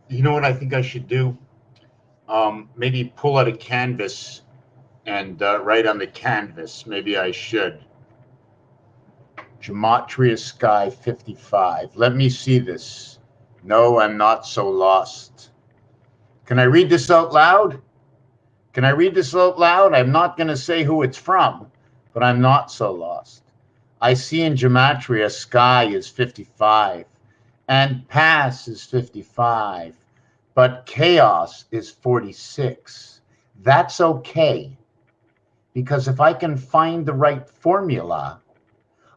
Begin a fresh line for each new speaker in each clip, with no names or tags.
You know what I think I should do? Maybe pull out a canvas and write on the canvas. Maybe I should. Gematria Sky 55. Let me see this. No, I'm not so lost. Can I read this out loud? Can I read this out loud? I'm not going to say who it's from, but I'm not so lost. I see in Gematria Sky is 55 and Pass is 55, but Chaos is 46. That's okay, because if I can find the right formula,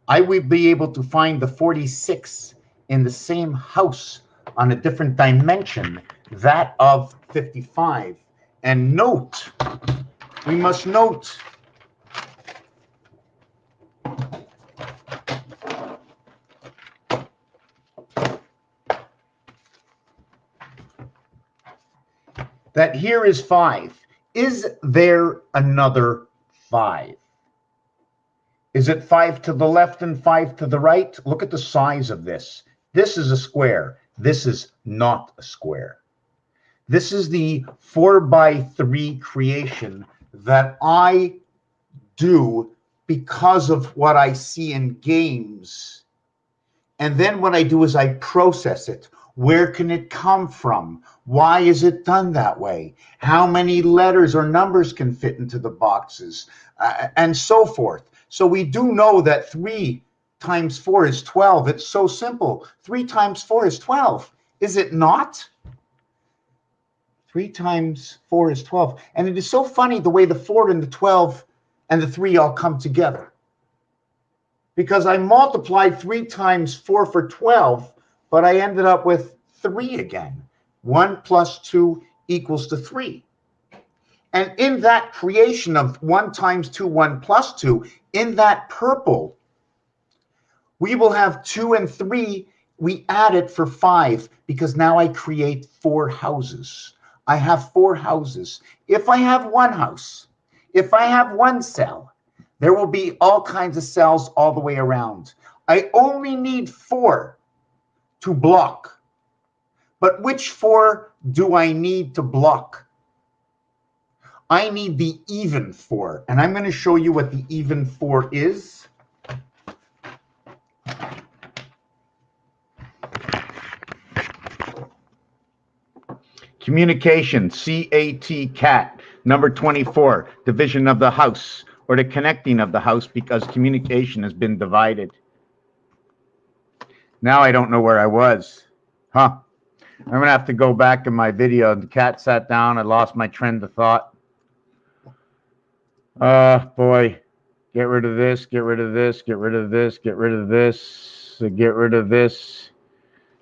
I would be able to find the 46 in the same house on a different dimension, that of 55. And note, we must note that here is 5. Is there another 5? Is it 5 to the left and 5 to the right? Look at the size of this. This is a square. This is not a square. This is the 4x3 creation that I do because of what I see in games. And then what I do is I process it. Where can it come from? Why is it done that way? How many letters or numbers can fit into the boxes? And so forth. So we do know that 3 times 4 is 12. It's so simple. 3 times 4 is 12. Is it not? 3 times 4 is 12. And it is so funny the way the 4 and the 12 and the 3 all come together. Because I multiplied 3 times 4 for 12, but I ended up with 3 again. 1 plus 2 equals to 3. And in that creation of 1 times 2, 1 plus 2, in that purple, we will have 2 and 3. We add it for 5 because now I create 4 houses. I have 4 houses. If I have 1 house, if I have 1 cell, there will be all kinds of cells all the way around. I only need 4 to block. But which 4 do I need to block? I need the even 4. And I'm going to show you what the even 4 is. Communication, C-A-T, cat, number 24, division of the house, or the connecting of the house, because communication has been divided. Now I don't know where I was. I'm going to have to go back in my video. The cat sat down. I lost my trend of thought. Boy. Get rid of this, get rid of this, get rid of this, get rid of this, get rid of this.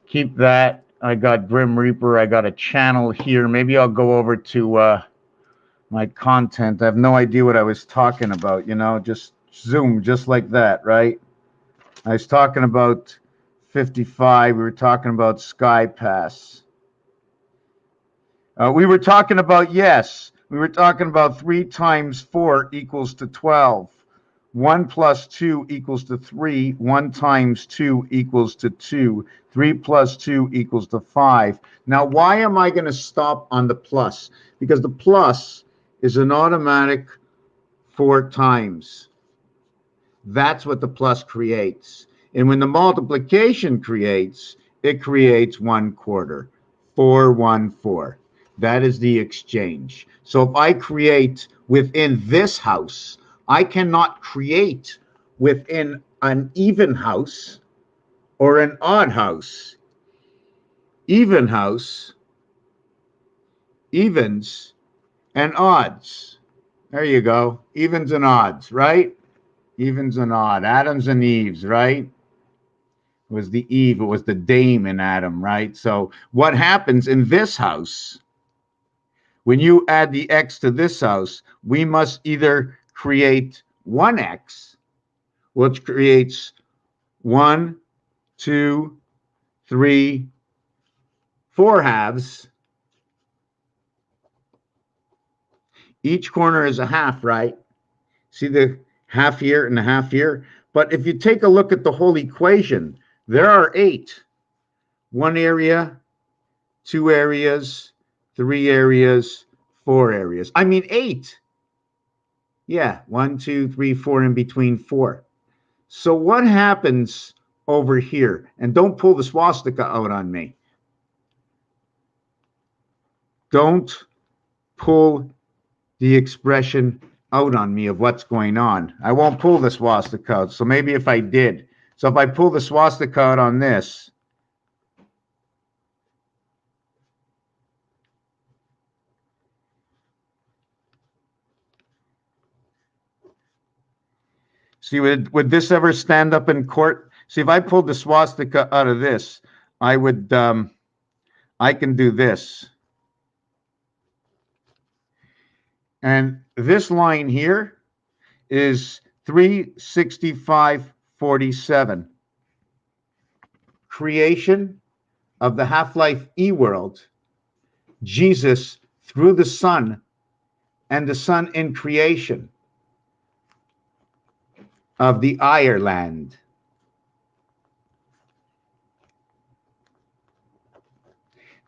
Keep that. I got Grim Reaper. I got a channel here. Maybe I'll go over to my content. I have no idea what I was talking about, you know, just zoom just like that, right? I was talking about 55. We were talking about Sky Pass. We were talking about, yes, we were talking about 3 times 4 equals to 12. 1 plus 2 equals to 3. 1 times 2 equals to 2. 3 plus 2 equals to 5. Now, why am I going to stop on the plus? Because the plus is an automatic 4 times. That's what the plus creates. And when the multiplication creates, it creates 1/4. 4, 1, 4. That is the exchange. So if I create within this house, I cannot create within an even house or an odd house. Even house, evens, and odds. There you go. Evens and odds, right? Evens and odd. Adams and Eves, right? It was the Eve. It was the dame in Adam, right? So what happens in this house, when you add the x to this house, we must either create 1x, which creates 1, 2, 3, 4 halves. Each corner is a half, right? See the half here and the half here? But if you take a look at the whole equation, there are 8. 1 area, 2 areas, 3 areas, 4 areas. I mean 8. Yeah, 1, 2, 3, 4, in between 4. So what happens over here? And don't pull the swastika out on me. Don't pull the expression out on me of what's going on. I won't pull the swastika out. So maybe if I did. So if I pull the swastika out on this, see, would this ever stand up in court? See, if I pulled the swastika out of this, I would, I can do this. And this line here is 365.47. Creation of the half-life E-world, Jesus through the Son, and the Son in creation of the Ireland.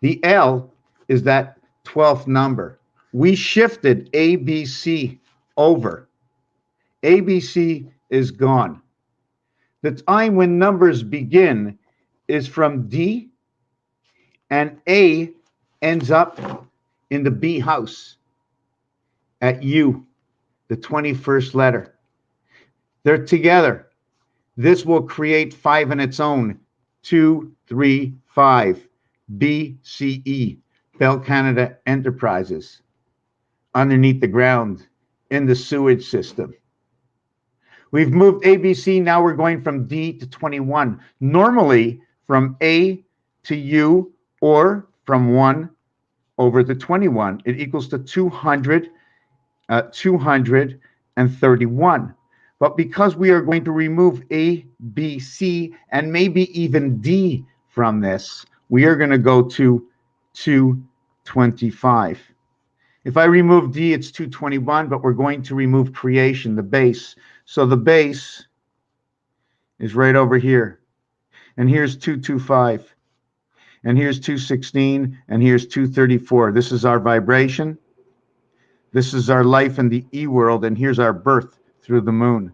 The L is that 12th number. We shifted ABC over. ABC is gone. The time when numbers begin is from D, and A ends up in the B house at U, the 21st letter. They're together. This will create 5 in its own. 2, 3, 5. BCE, Bell Canada Enterprises. Underneath the ground, in the sewage system. We've moved ABC, now we're going from D to 21. Normally, from A to U, or from 1 over to 21, it equals to 231. But because we are going to remove A, B, C, and maybe even D from this, we are going to go to 225. If I remove D, it's 221, but we're going to remove creation, the base. So the base is right over here. And here's 225. And here's 216. And here's 234. This is our vibration. This is our life in the E world. And here's our birth through the moon.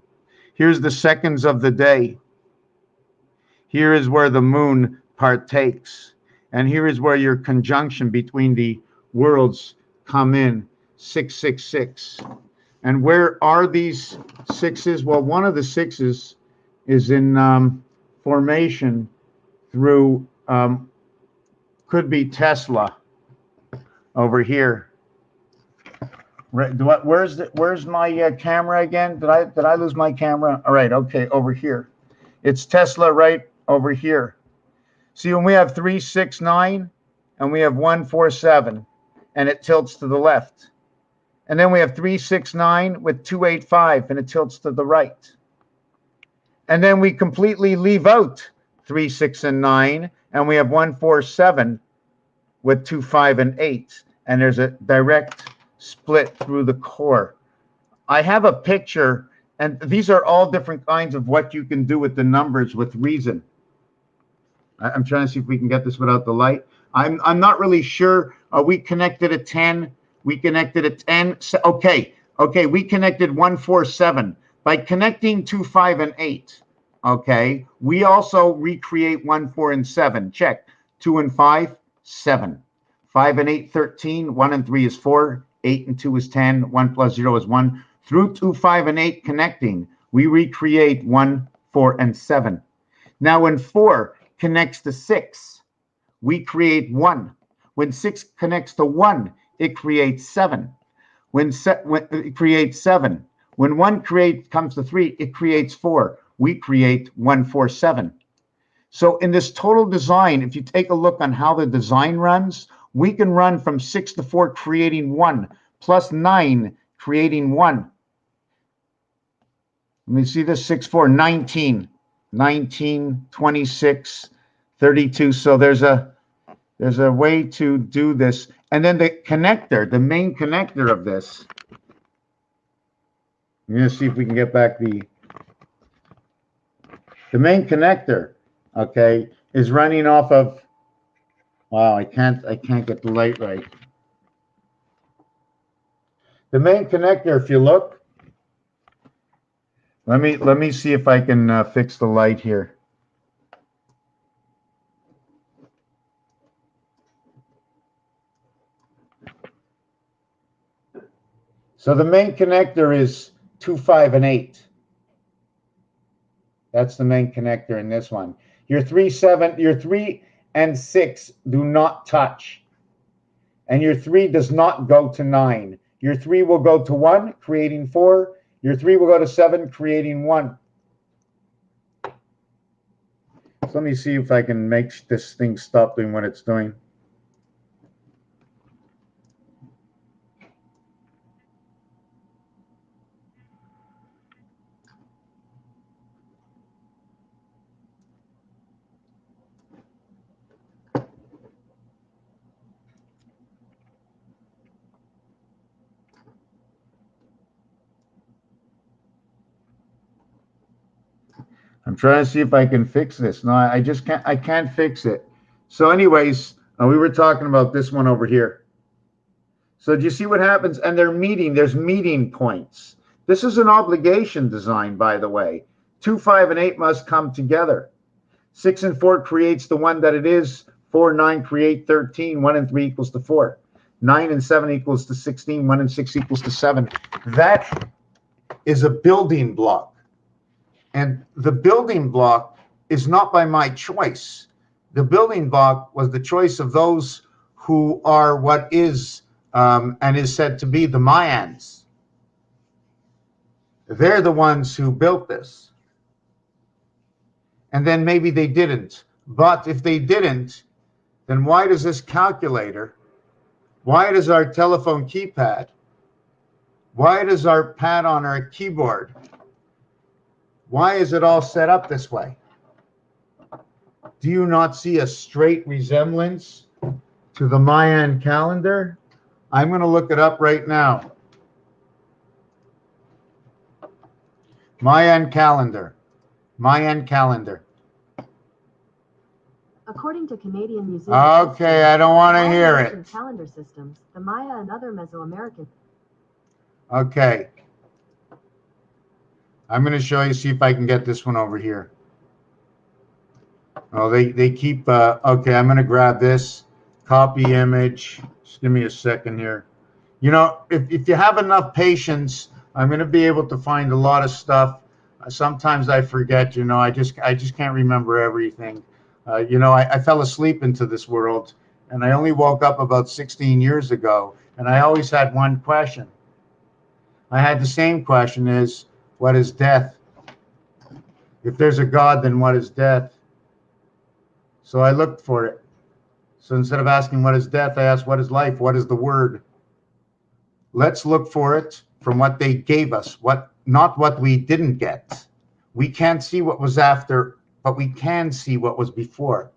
Here's the seconds of the day. Here is where the moon partakes. And here is where your conjunction between the worlds come in, 666. And where are these 6s? Well, one of the 6s is in formation through, could be Tesla over here. Where's my camera again? Did I lose my camera? All right, okay, over here. It's Tesla right over here. See, when we have 369 and we have 147, and it tilts to the left. And then we have 369 with 285, and it tilts to the right. And then we completely leave out 3, 6, and 9, and we have 147 with 2, 5, and 8. And there's a direct split through the core. I have a picture, and these are all different kinds of what you can do with the numbers with reason. I'm trying to see if we can get this without the light. I'm not really sure. Are we connected at 10? We connected at 10. So, okay, we connected 147. By connecting 2, 5, and 8, okay, we also recreate 1, 4, and 7. Check. 2 and 5, 7. 5 and 8, 13. 1 and 3 is 4. 8 and 2 is 10. 1 plus 0 is 1. Through 2, 5, and 8 connecting, we recreate 1, 4, and 7. Now when 4 connects to 6, we create 1. When 6 connects to 1, it creates 7. When it creates 7. When 1 comes to 3, it creates 4. We create 147. So in this total design, if you take a look on how the design runs, we can run from 6 to 4 creating 1, plus 9 creating 1. Let me see this, 6, 4, 19, 19, 26, 32. So there's a way to do this. And then the connector, the main connector of this, I'm going to see if we can get back the main connector, okay, is running off of Wow, I can't get the light right. The main connector, if you look, let me see if I can fix the light here. So the main connector is 2, 5, and 8. That's the main connector in this one. Your 3, 7, your 3 and 6 do not touch. And your 3 does not go to 9. Your 3 will go to 1, creating 4. Your 3 will go to 7, creating 1. So let me see if I can make this thing stop doing what it's doing. I'm trying to see if I can fix this. No, I just can't. I can't fix it. So, anyways, we were talking about this one over here. So, do you see what happens? And they're meeting. There's meeting points. This is an obligation design, by the way. 2, 5, and 8 must come together. 6 and 4 creates the one that it is. 4, 9 create 13. 1 and 3 equals to 4. 9 and 7 equals to 16. 1 and 6 equals to 7. That is a building block. And the building block is not by my choice. The building block was the choice of those who are what is and is said to be the Mayans. They're the ones who built this. And then maybe they didn't. But if they didn't, then why does this calculator, why does our telephone keypad, why does our pad on our keyboard, why is it all set up this way? Do you not see a straight resemblance to the Mayan calendar? I'm going to look it up right now. Mayan calendar. Mayan calendar.
According to Canadian Museum.
Okay, I don't want to hear it.
Calendar systems, the Maya and other Mesoamerican.
Okay. I'm going to show you, see if I can get this one over here. Oh, they keep, okay, I'm going to grab this, copy image. Just give me a second here. You know, if you have enough patience, I'm going to be able to find a lot of stuff. Sometimes I forget, you know, I just can't remember everything. You know, I fell asleep into this world, and I only woke up about 16 years ago, and I always had one question. I had the same question is, what is death? If there's a God, then what is death? So I looked for it. So instead of asking what is death, I asked what is life? What is the word? Let's look for it from what they gave us, not what we didn't get. We can't see what was after, but we can see what was before.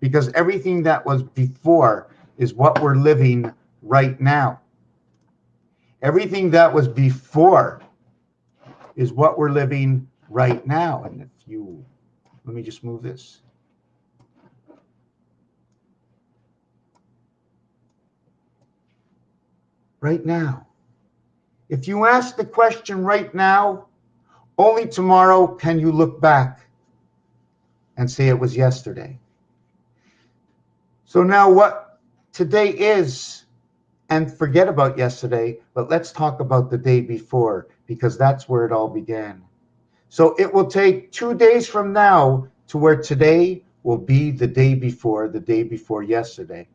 Because everything that was before is what we're living right now. Everything that was before is what we're living right now. And if you, let me just move this. Right now. If you ask the question right now, only tomorrow can you look back and say it was yesterday. So now what today is, and forget about yesterday, but let's talk about the day before, because that's where it all began. So it will take 2 days from now to where today will be the day before yesterday.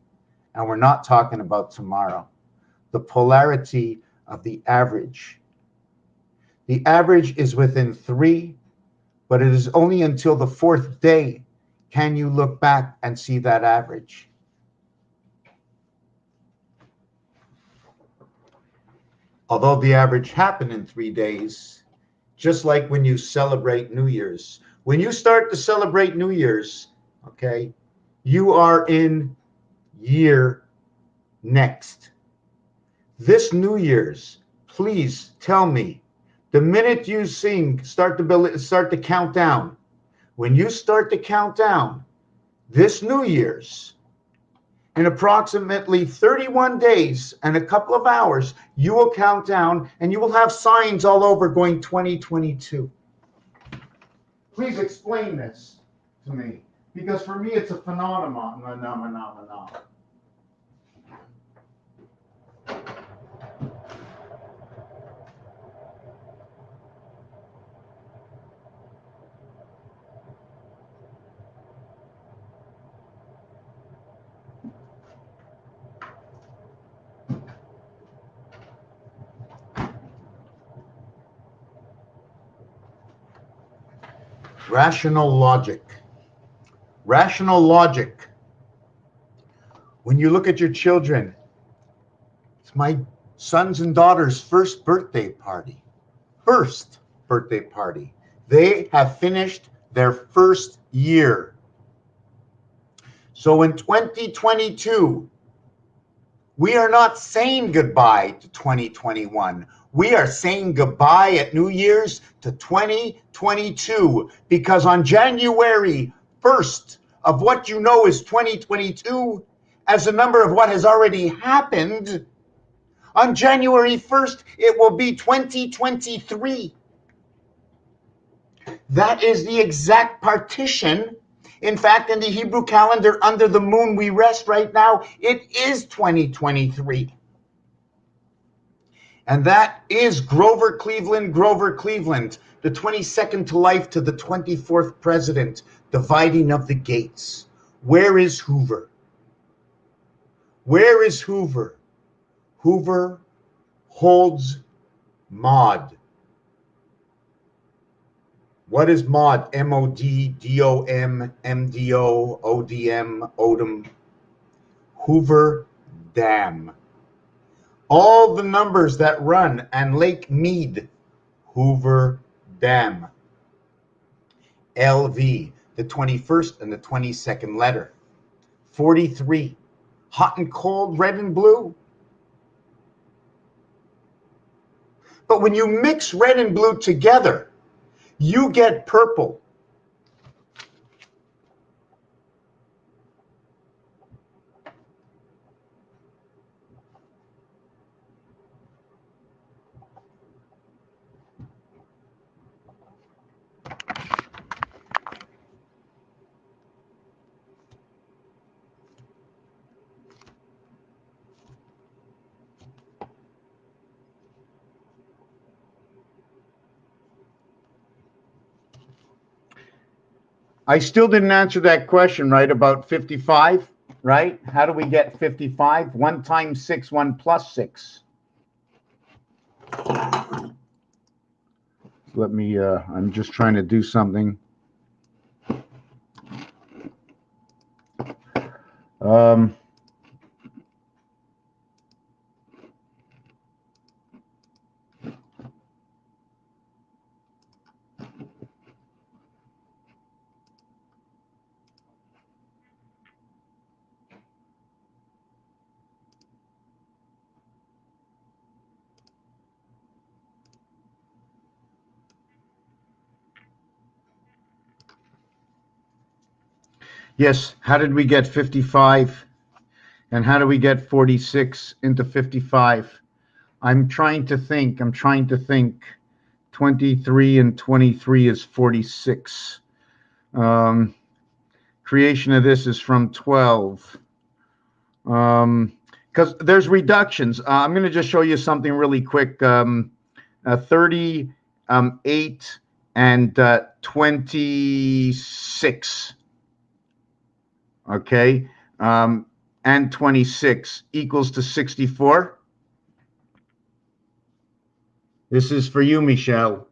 And we're not talking about tomorrow. The polarity of the average. The average is within 3, but it is only until the 4th day can you look back and see that average. Although the average happened in 3 days, just like when you celebrate New Year's. When you start to celebrate New Year's, okay, you are in year next. This New Year's, please tell me, the minute you sing, start to count down. When you start to count down, this New Year's, In approximately 31 days and a couple of hours, you will count down and you will have signs all over going 2022. Please explain this to me, because for me it's a phenomenon. Rational logic. Rational logic. When you look at your children, it's my sons and daughters' first birthday party. First birthday party. They have finished their first year. So in 2022, we are not saying goodbye to 2021. We are saying goodbye at New Year's to 2022, because on January 1st of what you know is 2022, as a number of what has already happened, on January 1st, it will be 2023. That is the exact partition. In fact, in the Hebrew calendar, under the moon we rest right now, it is 2023. And that is Grover Cleveland, the 22nd to life to the 24th president, dividing of the gates. Where is Hoover? Where is Hoover? Hoover holds Mod. What is Mod? M-O-D-D-O-M, M-D-O, O-D-M, Odom. Hoover Dam. All the numbers that run and Lake Mead, Hoover Dam. LV, the 21st and the 22nd letter. 43, hot and cold, red and blue. But when you mix red and blue together, you get purple. I still didn't answer that question, right, about 55, right? How do we get 55? 1 times 6, 1 plus 6. Let me, I'm just trying to do something. Yes, how did we get 55? And how do we get 46 into 55? I'm trying to think. 23 and 23 is 46. Creation of this is from 12. Because there's reductions. I'm going to just show you something really quick. 38 and 26. Okay. And 26 equals to 64. This is for you, Michelle.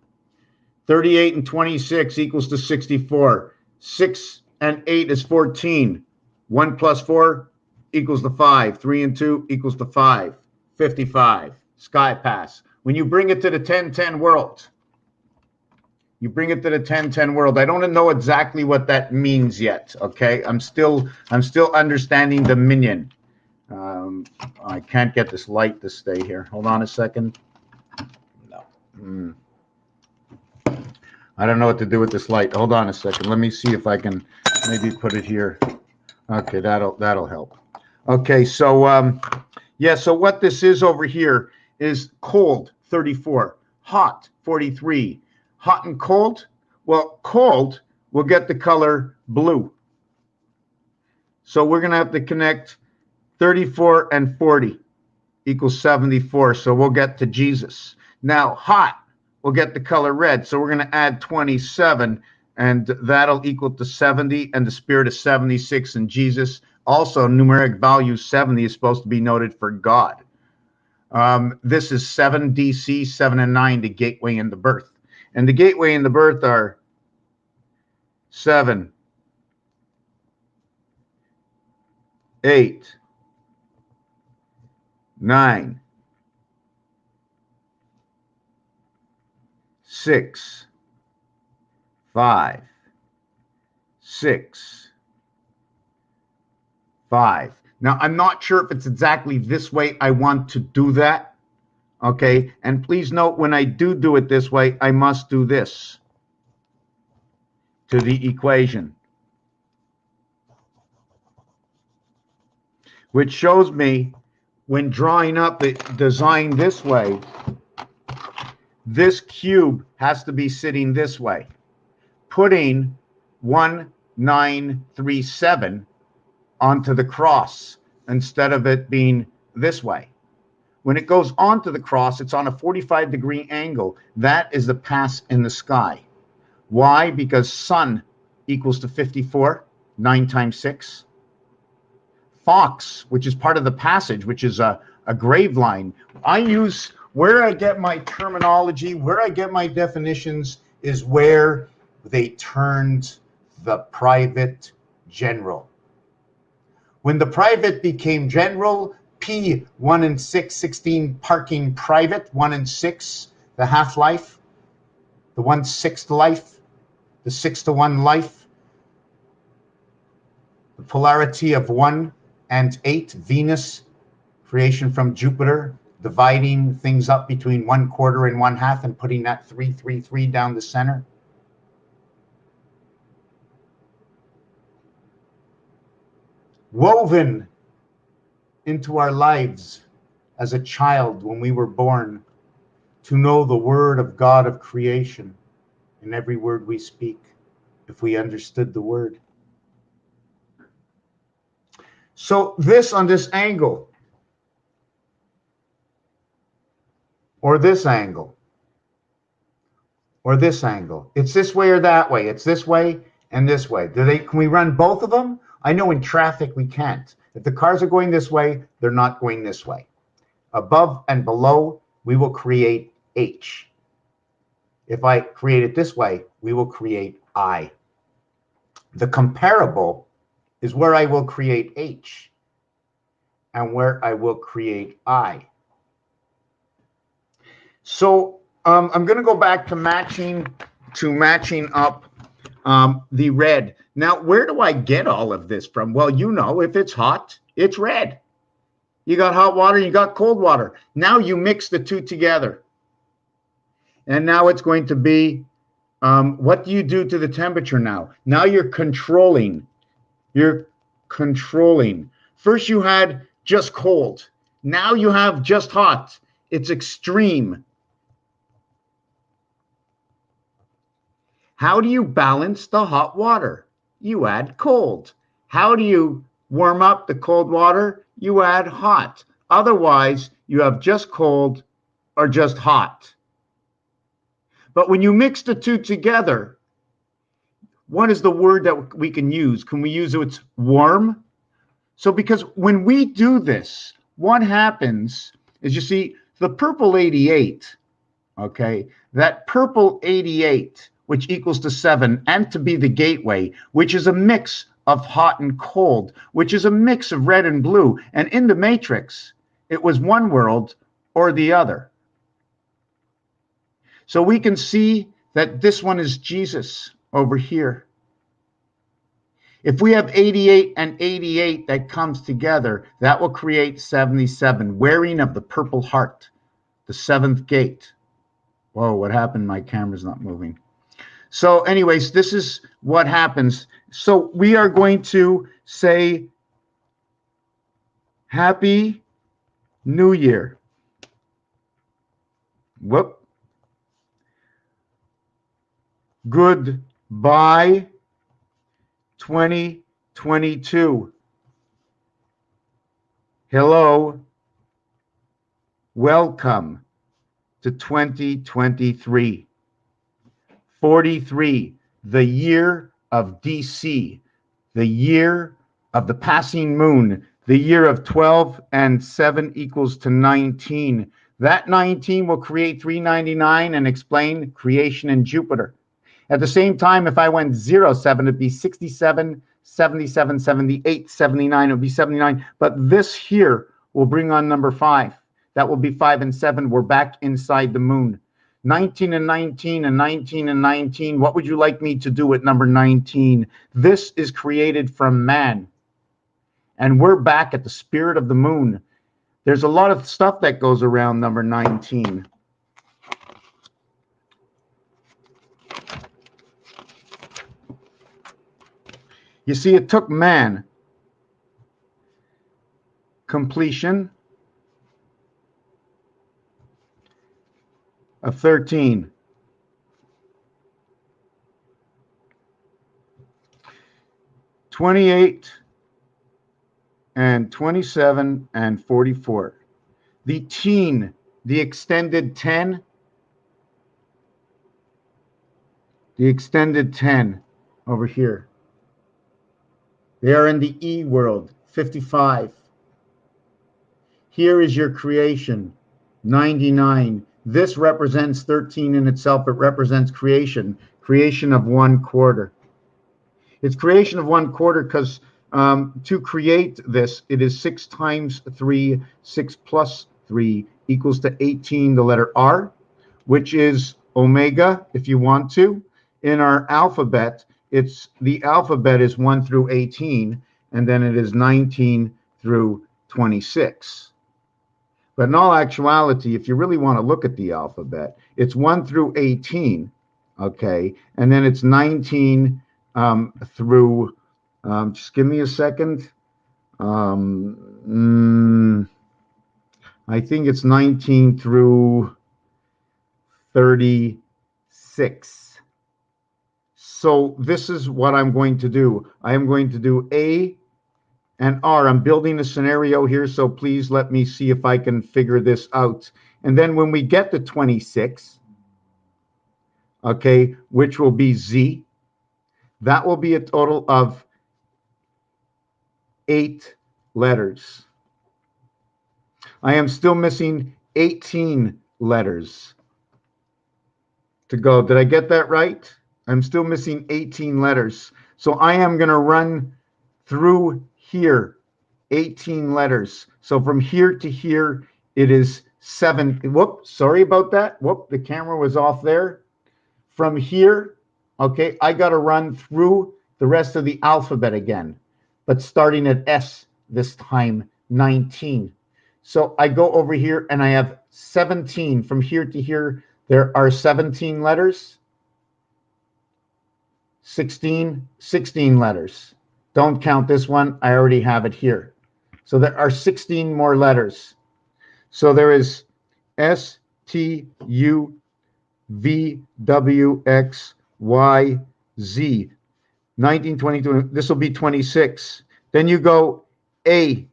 38 and 26 equals to 64. 6 and 8 is 14. 1 plus 4 equals to 5. 3 and 2 equals to 5. 55. Sky pass. When you bring it to the 10-10 world, I don't know exactly what that means yet. Okay, I'm still understanding the minion. I can't get this light to stay here. Hold on a second. No. I don't know what to do with this light. Hold on a second. Let me see if I can maybe put it here. Okay, that'll help. Okay, so yeah, so what this is over here is cold, 34, hot, 43. Hot and cold? Well, cold will get the color blue. So we're going to have to connect 34 and 40 equals 74. So we'll get to Jesus. Now, hot will get the color red. So we're going to add 27, and that'll equal to 70, and the spirit of 76 in Jesus. Also, numeric value 70 is supposed to be noted for God. This is 7 DC, 7 and 9, the gateway and the birth. And the gateway and the birth are 7, 8, 9, 6, 5, 6, 5. Now, I'm not sure if it's exactly this way I want to do that. Okay, and please note when I do it this way, I must do this to the equation, which shows me when drawing up the design this way, this cube has to be sitting this way, putting 1937 onto the cross instead of it being this way. When it goes onto the cross, it's on a 45-degree angle. That is the pass in the sky. Why? Because sun equals to 54, 9 times 6. Fox, which is part of the passage, which is a grave line. I use, where I get my terminology, where I get my definitions, is where they turned the private general. When the private became general, P 1 and 6, 16 parking private, 1 and 6, the half-life, the 1/6 life, the 6 to 1 life, the polarity of 1 and 8, Venus, creation from Jupiter, dividing things up between 1/4 and 1/2 and putting that 333 down the center. Woven into our lives as a child when we were born, to know the word of God of creation in every word we speak, if we understood the word. So this on this angle, or this angle, or this angle, it's this way or that way, it's this way and this way. Can we run both of them? I know in traffic we can't. If the cars are going this way, they're not going this way. Above and below, we will create H. If I create it this way, we will create I. The comparable is where I will create H and where I will create I. So I'm going to go back to matching up the red. Now, where do I get all of this from? Well, you know, if it's hot, it's red. You got hot water, you got cold water. Now you mix the two together. And now it's going to be, what do you do to the temperature now? Now you're controlling. You're controlling. First you had just cold. Now you have just hot. It's extreme. How do you balance the hot water? You add cold. How do you warm up the cold water? You add hot. Otherwise, you have just cold or just hot. But when you mix the two together, what is the word that we can use? Can we use it's warm? So because when we do this, what happens is, you see, the purple 88, okay, that purple 88, which equals to 7, and to be the gateway, which is a mix of hot and cold, which is a mix of red and blue. And in the matrix, it was one world or the other. So we can see that this one is Jesus over here. If we have 88 and 88 that comes together, that will create 77, wearing of the purple heart, the 7th gate. Whoa, what happened? My camera's not moving. So anyways, this is what happens. So we are going to say
Happy New Year. Whoop. Goodbye 2022. Hello. Welcome to 2023. 43, the year of DC, the year of the passing moon, the year of 12 and 7 equals to 19. That 19 will create 399 and explain creation in Jupiter. At the same time, if I went 0, 7, it'd be 67, 77, 78, 79, it would be 79. But this here will bring on number 5. That will be 5 and 7. We're back inside the moon. 19 and 19 and 19 and 19. What would you like me to do with number 19? This is created from man. And we're back at the spirit of the moon. There's a lot of stuff that goes around number 19. You see, it took man completion of 13. 28 and 27 and 44. The teen, the extended 10, over here. They are in the E world, 55. Here is your creation, 99. This represents 13 in itself. It represents creation of 1/4. It's creation of 1/4 because to create this, it is 6 times 3, 6 plus 3 equals to 18, the letter R, which is omega, if you want to. In our alphabet, the alphabet is 1 through 18, and then it is 19 through 26. But in all actuality, if you really want to look at the alphabet, it's 1 through 18, okay? And then it's 19 through, just give me a second. I think it's 19 through 36. So this is what I'm going to do. I am going to do A and R. I'm building a scenario here, so please let me see if I can figure this out. And then when we get to 26, okay, which will be Z, that will be a total of 8 letters. I am still missing 18 letters to go. Did I get that right? I'm still missing 18 letters. So I am going to run through here 18 letters. So from here to here, it is 7. Whoop, sorry about that. Whoop, the camera was off there. From here, okay, I got to run through the rest of the alphabet again, but starting at S this time, 19. So I go over here and I have 17. From here to here, there are 17 letters. 16 letters. Don't count this one. I already have it here. So there are 16 more letters. So there is S, T, U, V, W, X, Y, Z. 19, 22, this will be 26. Then you go A,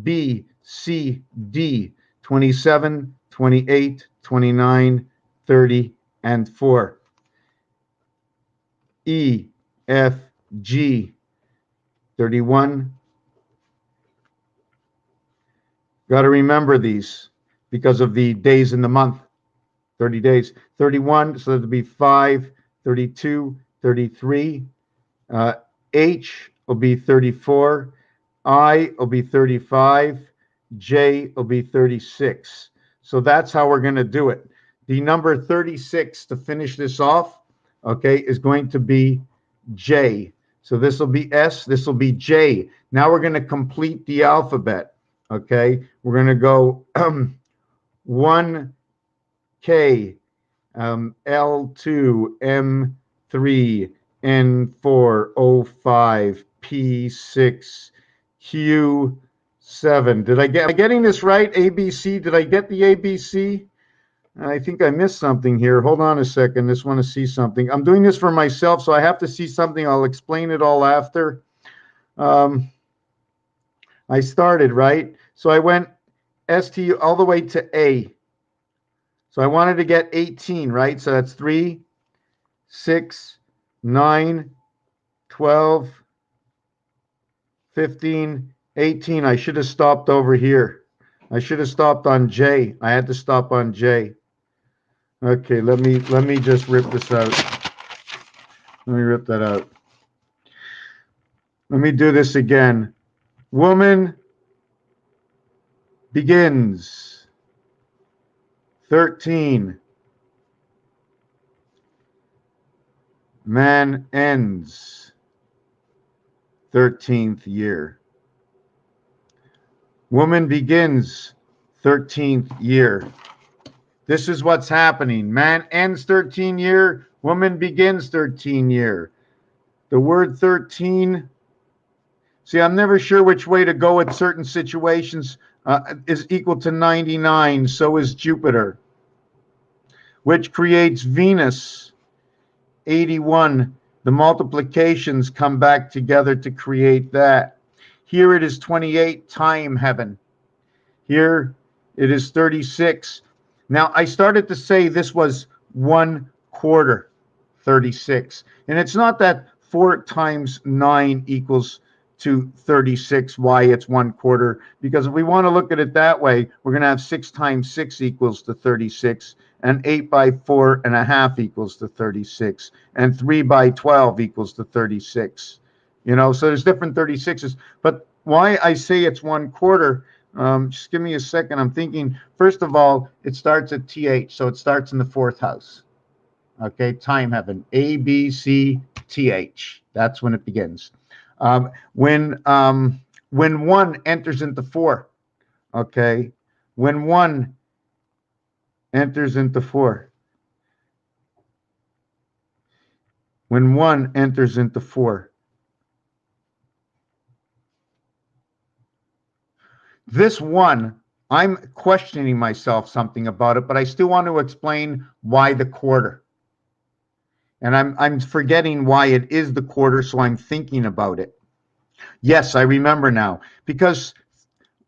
B, C, D, 27, 28, 29, 30, and 4. E, F, G, 31. Got to remember these because of the days in the month. 30 days. 31, so that'll be 5, 32, 33. H will be 34. I will be 35. J will be 36. So that's how we're going to do it. The number 36 to finish this off, okay, is going to be J. So this will be S, this will be J. Now we're going to complete the alphabet, okay? We're going to go 1K, L2, M3, N4, O5, P6, Q6, 7. Am I getting this right? ABC. Did I get the ABC? I think I missed something here. Hold on a second. Just want to see something. I'm doing this for myself, so I have to see something. I'll explain it all after. I started, right? So I went ST all the way to A. So I wanted to get 18, right? So that's 3, 6, 9, 12, 15, 18. I should have stopped over here. I should have stopped on J. I had to stop on J. Okay, let me just rip this out. Let me rip that out. Let me do this again. Woman begins 13. Man ends 13th year. Woman begins 13th year. This is what's happening. Man ends 13 year. Woman begins 13 year. The word 13. See, I'm never sure which way to go at certain situations. Is equal to 99. So is Jupiter, which creates Venus 81. The multiplications come back together to create that. Here it is 28, time heaven. Here it is 36. Now, I started to say this was 1/4, 36. And it's not that 4 times 9 equals to 36, why it's 1/4. Because if we want to look at it that way, we're going to have 6 times 6 equals to 36. And 8 by 4.5 equals to 36. And 3 by 12 equals to 36. You know, so there's different 36s. But why I say it's 1/4, just give me a second. I'm thinking, first of all, it starts at TH. So it starts in the 4th house. Okay, time heaven. A, B, C, TH. That's when it begins. When 1 enters into 4. Okay, when 1 enters into 4. When 1 enters into 4. This 1, I'm questioning myself something about it, but I still want to explain why the quarter. And I'm forgetting why it is the quarter, so I'm thinking about it. Yes, I remember now. Because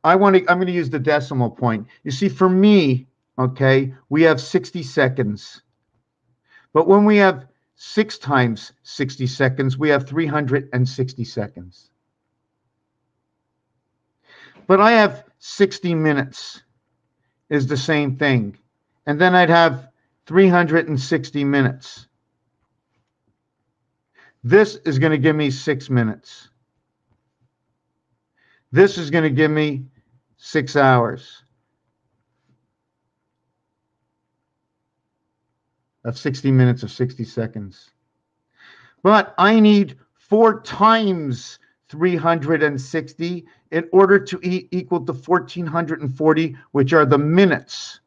I'm going to use the decimal point. You see, for me, okay, we have 60 seconds. But when we have 6 times 60 seconds, we have 360 seconds. But I have 60 minutes is the same thing. And then I'd have 360 minutes. This is going to give me 6 minutes. This is going to give me 6 hours of 60 minutes of 60 seconds. But I need 4 times 360 in order to equal to 1440, which are the minutes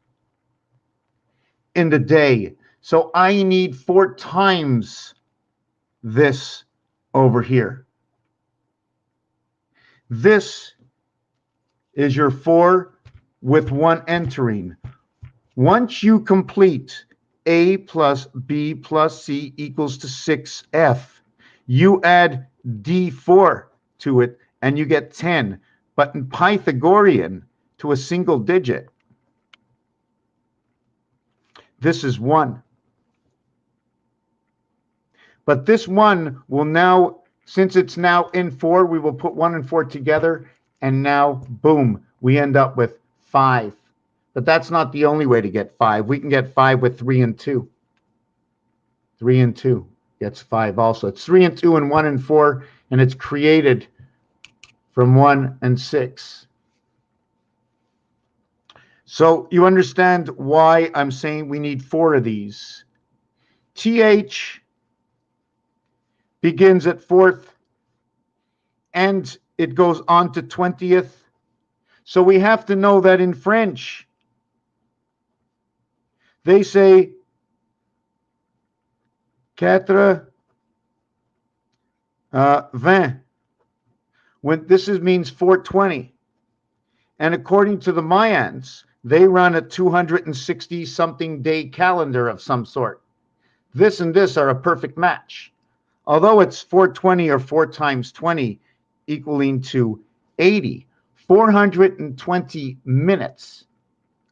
in the day. So I need 4 times this over here. This is your 4 with 1 entering. Once you complete A plus B plus C equals to 6F, you add D4 to it and you get 10. But in Pythagorean, to a single digit, this is 1. But this 1 will now, since it's now in 4, we will put 1 and 4 together, and now, boom, we end up with 5. But that's not the only way to get 5. We can get 5 with 3 and 2. 3 and 2 gets 5 also. It's 3 and 2 and 1 and 4, and it's created from 1 and 6. So you understand why I'm saying we need 4 of these. TH begins at 4th, and it goes on to 20th. So we have to know that in French, they say 4, 20. When this means 420. And according to the Mayans, they run a 260 something day calendar of some sort. This and this are a perfect match. Although it's 420 or 4 times 20 equaling to 80, 420 minutes.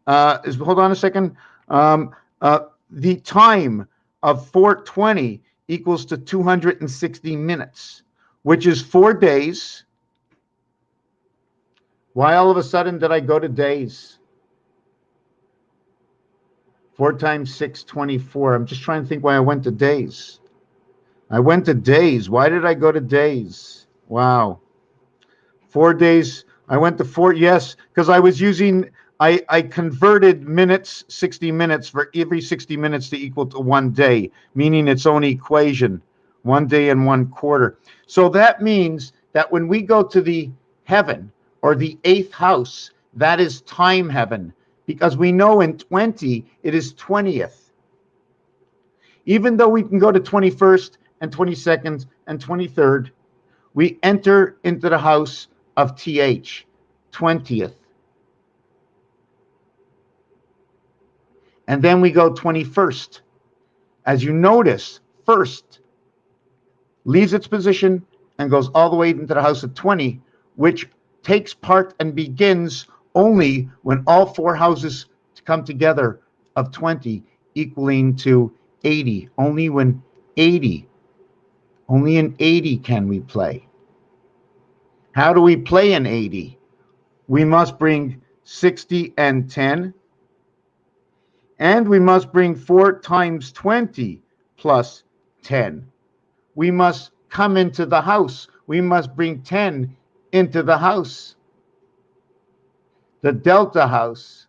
Hold on a second. The time of 420 equals to 260 minutes, which is 4 days. Why all of a sudden did I go to days? 4 times 6, 24. I'm just trying to think why I went to days. I went to days. Why did I go to days? Wow. 4 days. I went to 4. Yes, because I was using, I converted minutes, 60 minutes for every 60 minutes to equal to 1 day, meaning its own equation, 1 day and 1 quarter. So that means that when we go to the heaven or the 8th house, that is time heaven, because we know in 20, it is 20th. Even though we can go to 21st and 22nd and 23rd, we enter into the house of TH, 20th. And then we go 21st. As you notice, first leaves its position and goes all the way into the house of 20, which takes part and begins only when all 4 houses come together of 20, equaling to 80. Only when 80, only in 80 can we play. How do we play in 80? We must bring 60 and 10, and we must bring 4 times 20 plus 10. We must come into the house. We must bring 10 into the house. The delta house,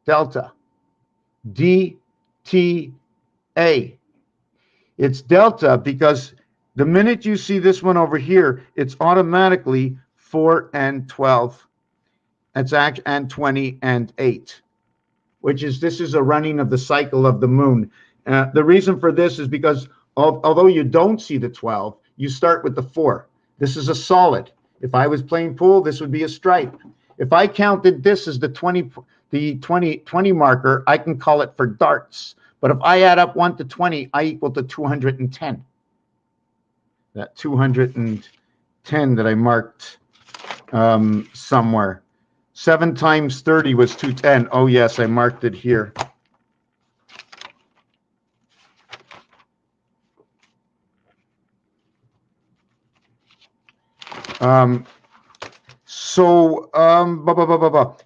delta, DTA. It's delta because the minute you see this one over here, it's automatically 4 and 12. It's and 20 and 8, which is, this is a running of the cycle of the moon. The reason for this is because although you don't see the 12, you start with the 4. This is a solid. If I was playing pool, this would be a stripe. If I counted this as the 20 marker, I can call it for darts. But if I add up 1 to 20, I equal to 210. That 210 that I marked somewhere. 7 times 30 was 210. Oh, yes, I marked it here.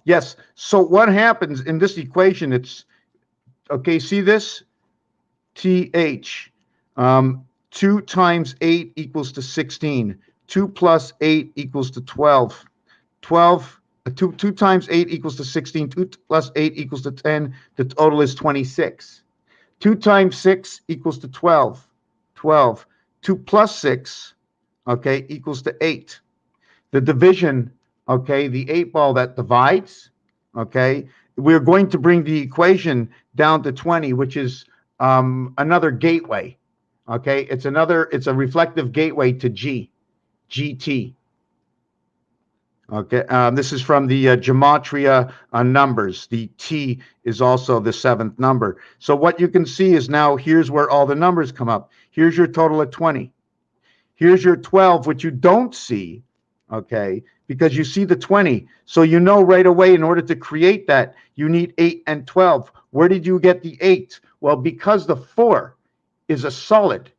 Yes. So what happens in this equation? It's okay. See this? TH. 2 times 8 equals to 16. 2 plus 8 equals to 12. 2 times 8 equals to 16. 2 plus 8 equals to 10. The total is 26. 2 times 6 equals to 12. 12. 2 plus 6, okay, equals to 8. The division, okay, the 8 ball that divides, okay, we're going to bring the equation down to 20, which is another gateway, okay? It's a reflective gateway to GT. Okay, this is from the gematria numbers. The T is also the 7th number. So what you can see is now here's where all the numbers come up. Here's your total at 20. Here's your 12, which you don't see, okay, because you see the 20. So you know right away in order to create that, you need 8 and 12. Where did you get the 8? Well, because the 4 is a solid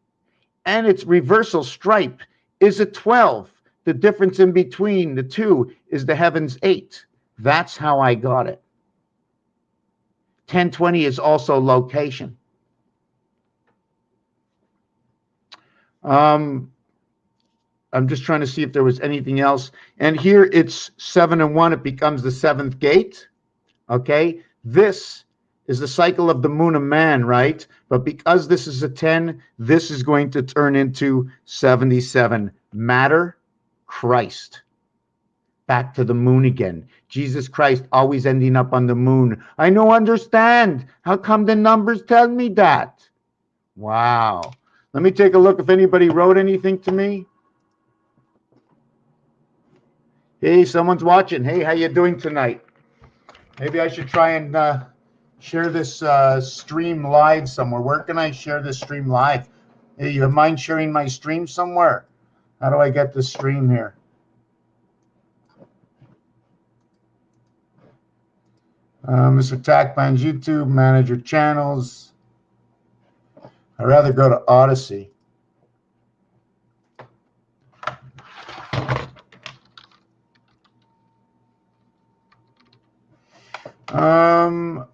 and its reversal stripe is a 12. The difference in between the two is the heavens 8. That's how I got it. 1020 is also location. I'm just trying to see if there was anything else. And here it's 7 and 1. It becomes the 7th gate. Okay. This is the cycle of the moon of man, right? But because this is a 10, this is going to turn into 77. Matter, Christ. Back to the moon again. Jesus Christ always ending up on the moon. I don't understand. How come the numbers tell me that? Wow. Let me take a look if anybody wrote anything to me. Hey, someone's watching. Hey, how you doing tonight? Maybe I should try and share this stream live somewhere. Where can I share this stream live? Hey, you mind sharing my stream somewhere? How do I get this stream here? Mr. Tackman's YouTube, manager channels. I'd rather go to Odyssey.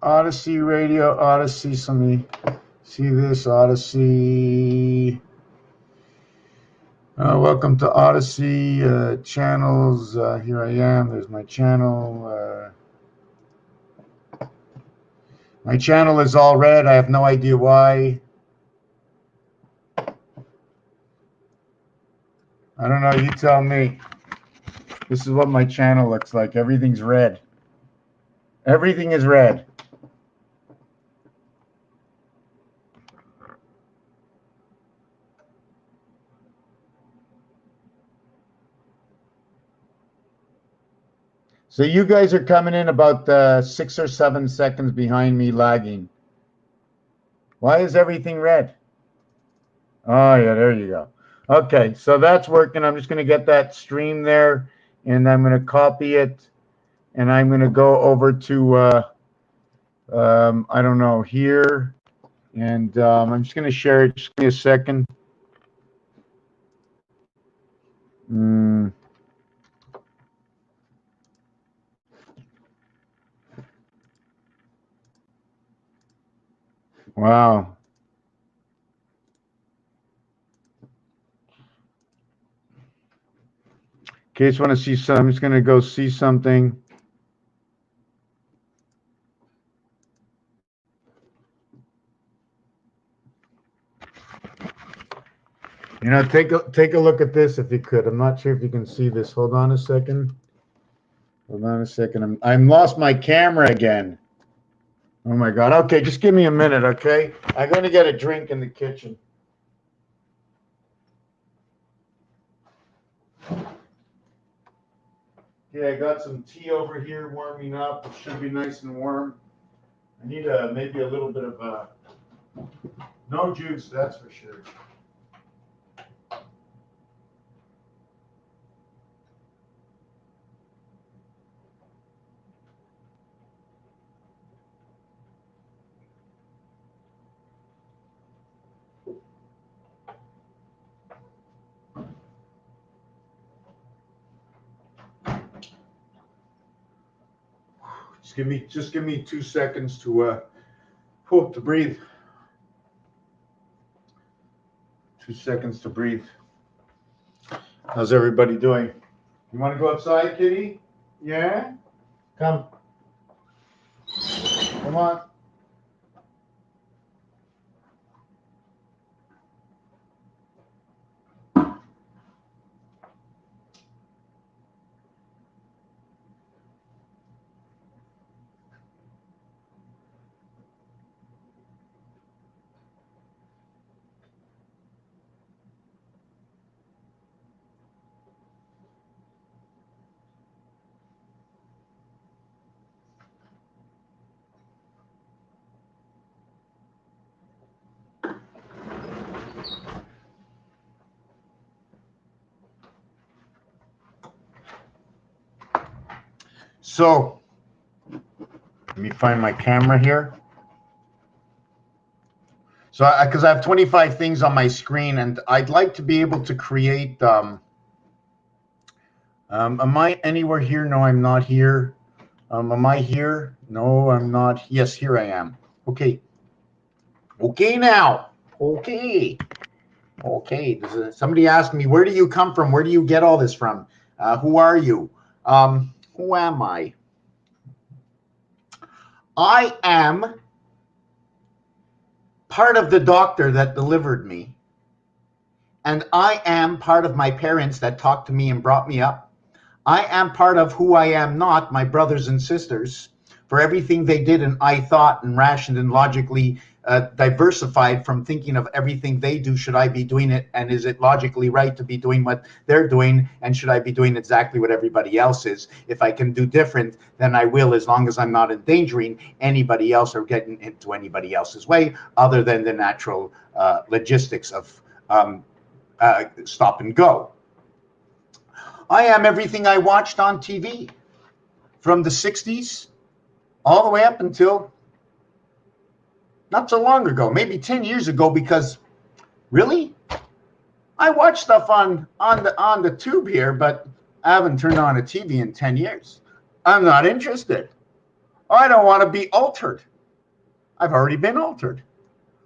Odyssey Radio, Odyssey. Let me see this, Odyssey. Welcome to Odyssey channels. Here I am. There's my channel. My channel is all red. I have no idea why. I don't know. You tell me. This is what my channel looks like. Everything's red. Everything is red. So you guys are coming in about 6 or 7 seconds behind me, lagging. Why is everything red? Oh, yeah, there you go. Okay, so that's working. I'm just going to get that stream there, and I'm going to copy it, and I'm going to go over to, I don't know, here, and I'm just going to share it. Just give me a second. Wow. Okay, just want to see some. I'm just going to go see something. You know, take a look at this if you could. I'm not sure if you can see this. Hold on a second. Hold on a second. I'm lost my camera again. Oh my God. Okay, just give me a minute, okay? I'm going to get a drink in the kitchen. Yeah, I got some tea over here warming up. It should be nice and warm. I need maybe a little bit of no juice, that's for sure. Just give me 2 seconds to breathe. 2 seconds to breathe. How's everybody doing? You want to go outside, kitty? Yeah? Come. Come on. So, let me find my camera here. So, because I have 25 things on my screen, and I'd like to be able to create. Am I anywhere here? No, I'm not here. Am I here? No, I'm not. Yes, here I am. Okay. Okay now. Okay. Okay. Somebody asked me, where do you come from? Where do you get all this from? Who are you? Who am I? I am part of the doctor that delivered me. And I am part of my parents that talked to me and brought me up. I am part of who I am not, my brothers and sisters, for everything they did and I thought and rationed and logically
diversified from thinking of everything they do. Should I be doing it? And is it logically right to be doing what they're doing? And should I be doing exactly what everybody else is? If I can do different, then I will, as long as I'm not endangering anybody else or getting into anybody else's way, other than the natural logistics of stop and go. I am everything I watched on TV from the 60s all the way up until not so long ago, maybe 10 years ago, because really, I watch stuff on the tube here, but I haven't turned on a TV in 10 years. I'm not interested. I don't want to be altered. I've already been altered.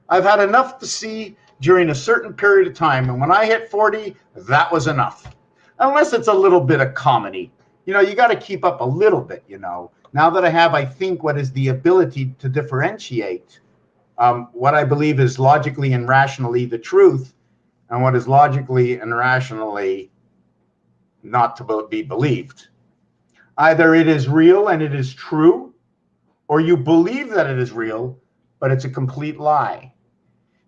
I've had enough to see during a certain period of time, and when I hit 40, that was enough. Unless it's a little bit of comedy. You know, you got to keep up a little bit, you know. Now that I have, I think, what is the ability to differentiate what I believe is logically and rationally the truth, and what is logically and rationally not to be believed. Either it is real and it is true, or you believe that it is real, but it's a complete lie.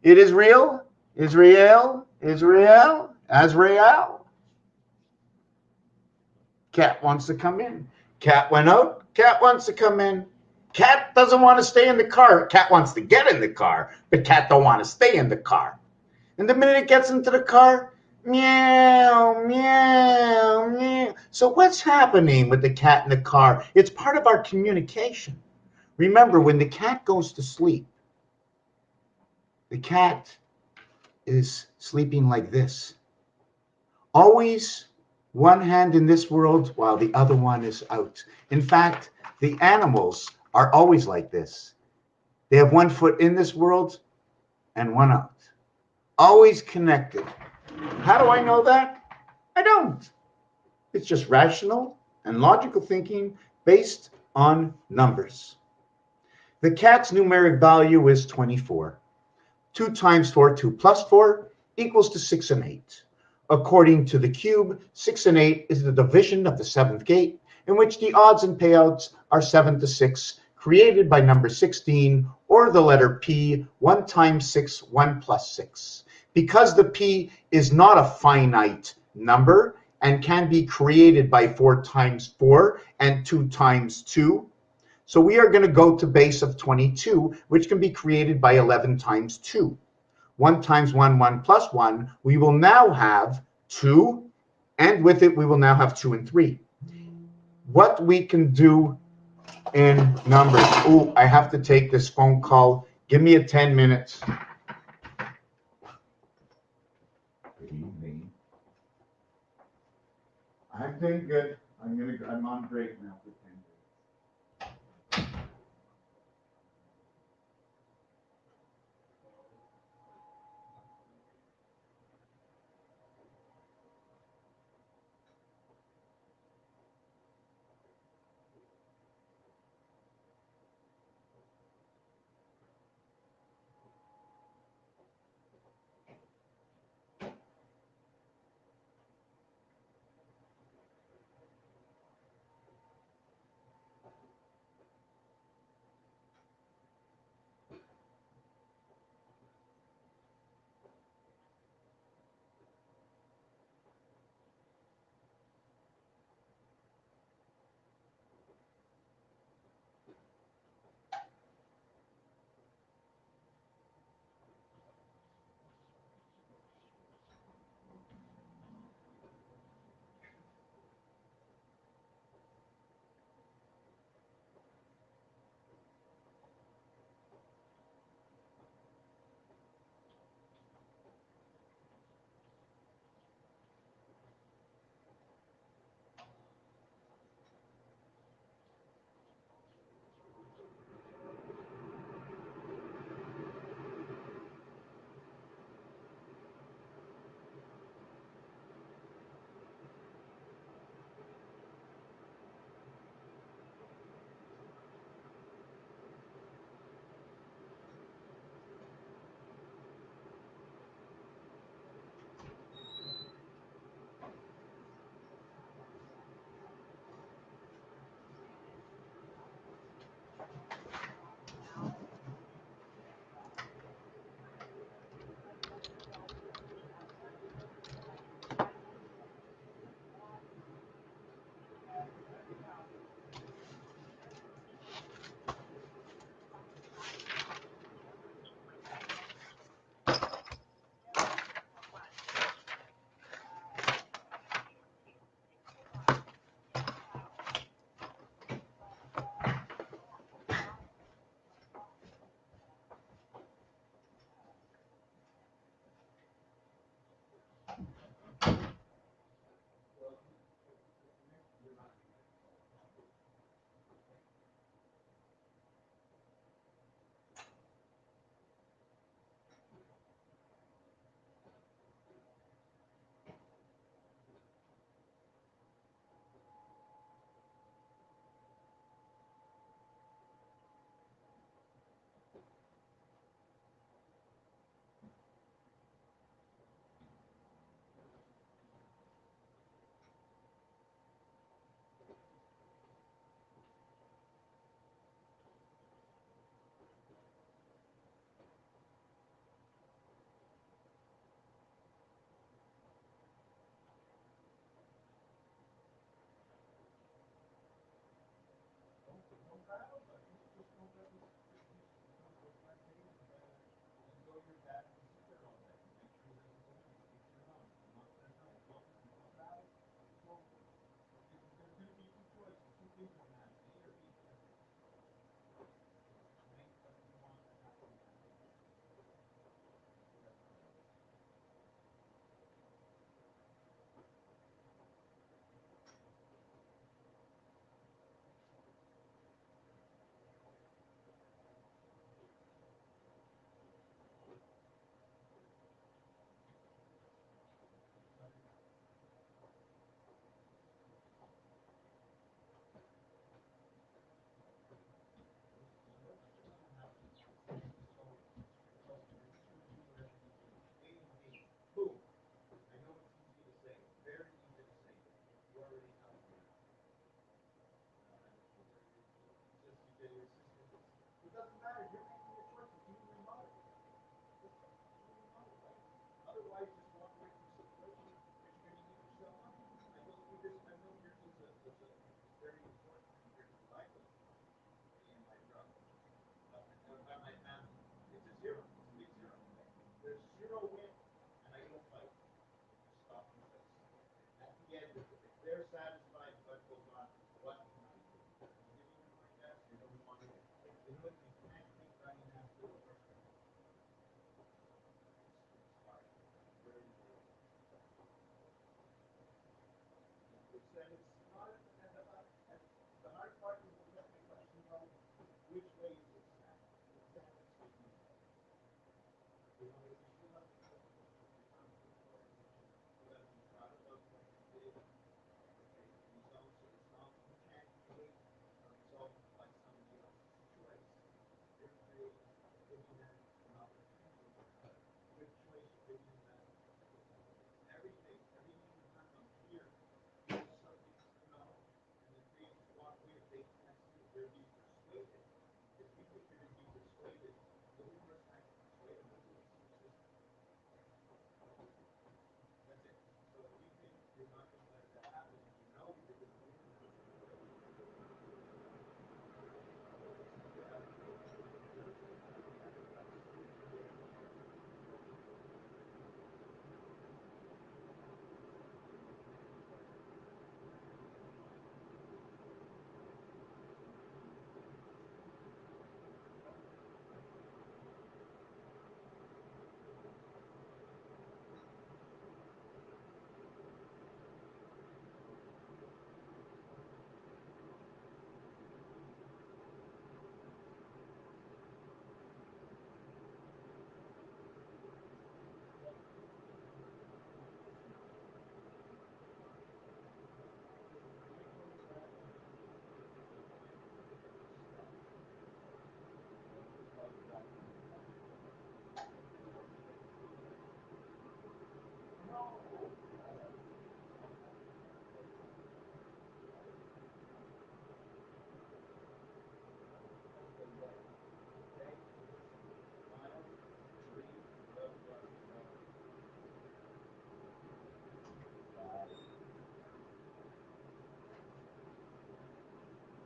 It is real, Israel, Azrael. Cat wants to come in. Cat went out. Cat wants to come in. Cat doesn't want to stay in the car. Cat wants to get in the car, but cat don't want to stay in the car. And the minute it gets into the car, meow, meow, meow. So what's happening with the cat in the car? It's part of our communication. Remember, when the cat goes to sleep, the cat is sleeping like this. Always one hand in this world while the other one is out. In fact, the animals are always like this. They have one foot in this world and one out. Always connected. How do I know that? I don't. It's just rational and logical thinking based on numbers. The cat's numeric value is 24. 2 times 4, 2 plus 4 equals to 6 and 8. According to the cube, 6 and 8 is the division of the 7th gate, in which the odds and payouts are 7 to 6, created by number 16, or the letter P, 1 times 6, 1 plus 6. Because the P is not a finite number and can be created by 4 times 4 and 2 times 2, so we are going to go to base of 22, which can be created by 11 times 2. 1 times 1, 1 plus 1, we will now have 2, and with it we will now have 2 and 3. What we can do in numbers. Oh, I have to take this phone call. Give me a 10 minutes. Good evening. I'm doing good. I'm on break now for 10 minutes.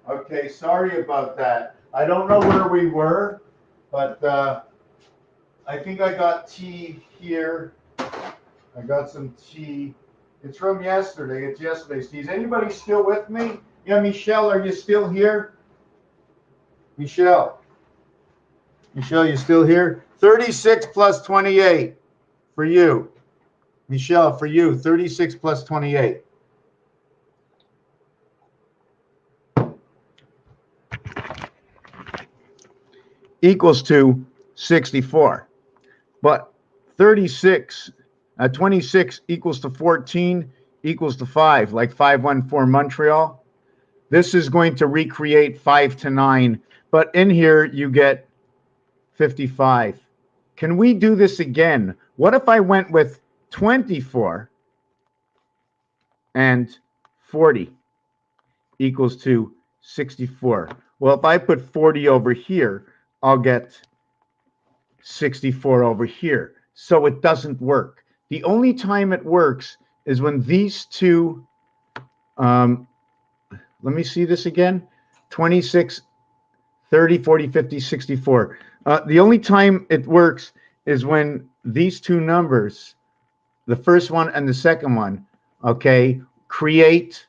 Okay, sorry about that. I don't know where we were, but I think I got tea here. I got some tea. It's from yesterday. It's yesterday's tea. Is anybody still with me? Yeah, Michelle, are you still here? Michelle. Michelle, you still here? 36 plus 28 for you. Michelle, for you, 36 plus 28. Equals to 64. But 26 equals to 14 equals to 5, like 514 Montreal. This is going to recreate 5 to 9. But in here, you get 55. Can we do this again? What if I went with 24 and 40 equals to 64? Well, if I put 40 over here, I'll get 64 over here. So it doesn't work. The only time it works is when these two, let me see this again, 26, 30, 40, 50, 64. The only time it works is when these two numbers, the first one and the second one, okay, create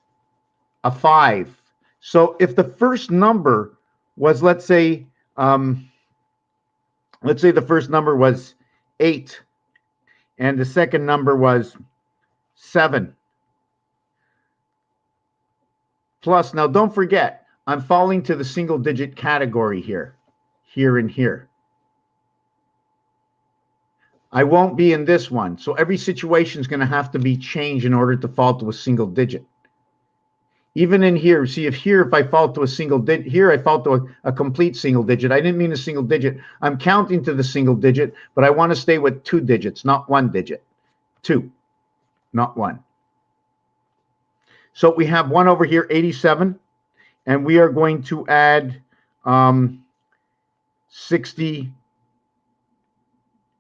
a 5. So if the first number was, let's say the first number was 8 and the second number was 7. Plus, now don't forget, I'm falling to the single digit category here and here. I won't be in this one. So every situation is going to have to be changed in order to fall to a single digit. Even in here, see if I fall to a single digit, here I fall to a complete single digit. I didn't mean a single digit. I'm counting to the single digit, but I want to stay with 2 digits, not 1 digit. 2, not 1. So we have 1 over here, 87, and we are going to add 60.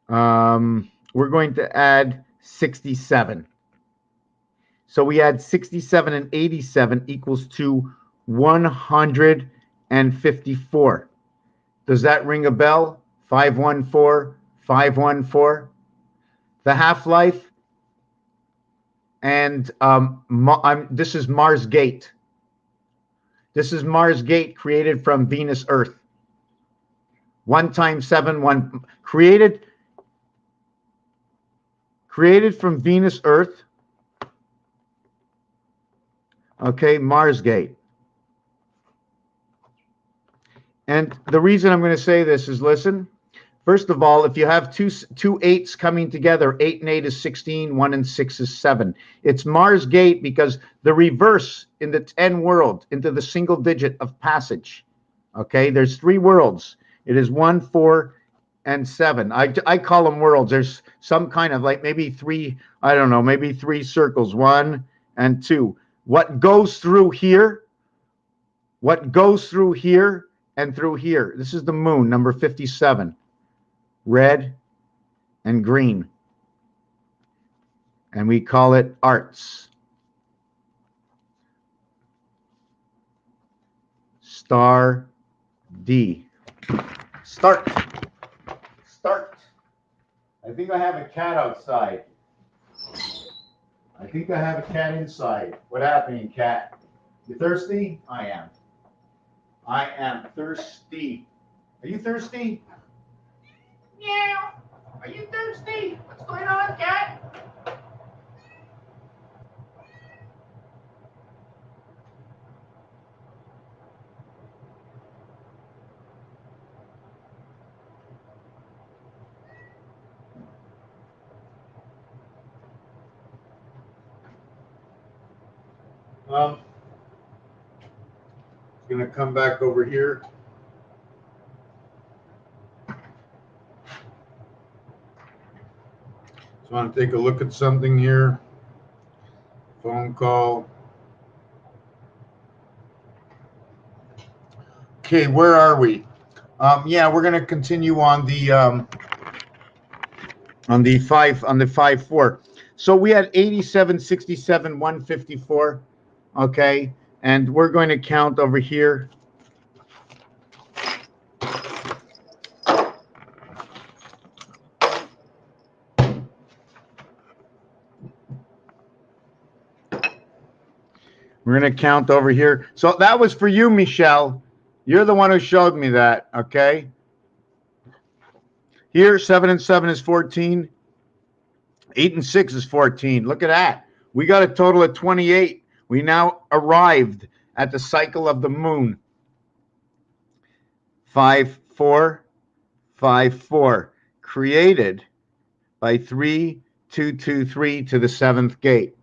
We're going to add 67. So we add 67 and 87 equals to 154. Does that ring a bell? 514, 514. The half-life, and this is Mars Gate. This is Mars Gate created from Venus Earth. 1 times 7, 1 created from Venus Earth. Okay, Mars Gate. And the reason I'm going to say this is, listen, first of all, if you have two 8s coming together, 8 and 8 is 16, 1 and 6 is 7. It's Mars Gate because the reverse in the 10 world into the single digit of passage. Okay, there's 3 worlds. It is 1, 4, and 7. I call them worlds. There's some kind of like maybe 3, I don't know, maybe 3 circles, 1 and 2. What goes through here? What goes through here and through here? This is the moon, number 57. Red and green. And we call it arts. Star D. Start. Start. I think I have a cat outside. I think I have a cat inside. What happened, cat? You thirsty? I am. I am thirsty. Are you thirsty? Yeah. Are you thirsty? What's going on, cat? Gonna come back over here. So I want to take a look at something here. Phone call. Okay, where are we? Yeah, we're gonna continue on the 5-4. So we had 87, 67, 154. Okay, and we're going to count over here. We're going to count over here. So that was for you, Michelle. You're the one who showed me that, okay? Here, 7 and 7 is 14. 8 and 6 is 14. Look at that. We got a total of 28. We now arrived at the cycle of the moon. 5, 4, 5, 4. Created by 3, 2, 2, 3 to the 7th gate.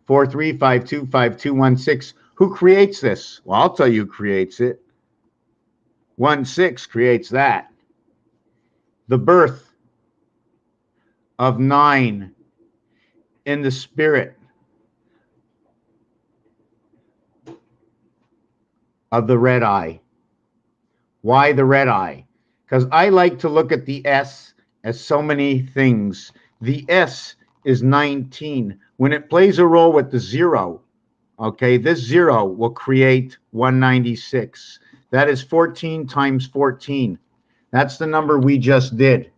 4, 3, 5, 2, 5, 2, 1, 6. Who creates this? Well, I'll tell you who creates it. 1, 6 creates that. The birth of 9 in the spirit of the red eye. Why the red eye? Because I like to look at the S as so many things. The S is 19. When it plays a role with the 0, okay, this 0 will create 196. That is 14 times 14. That's the number we just did.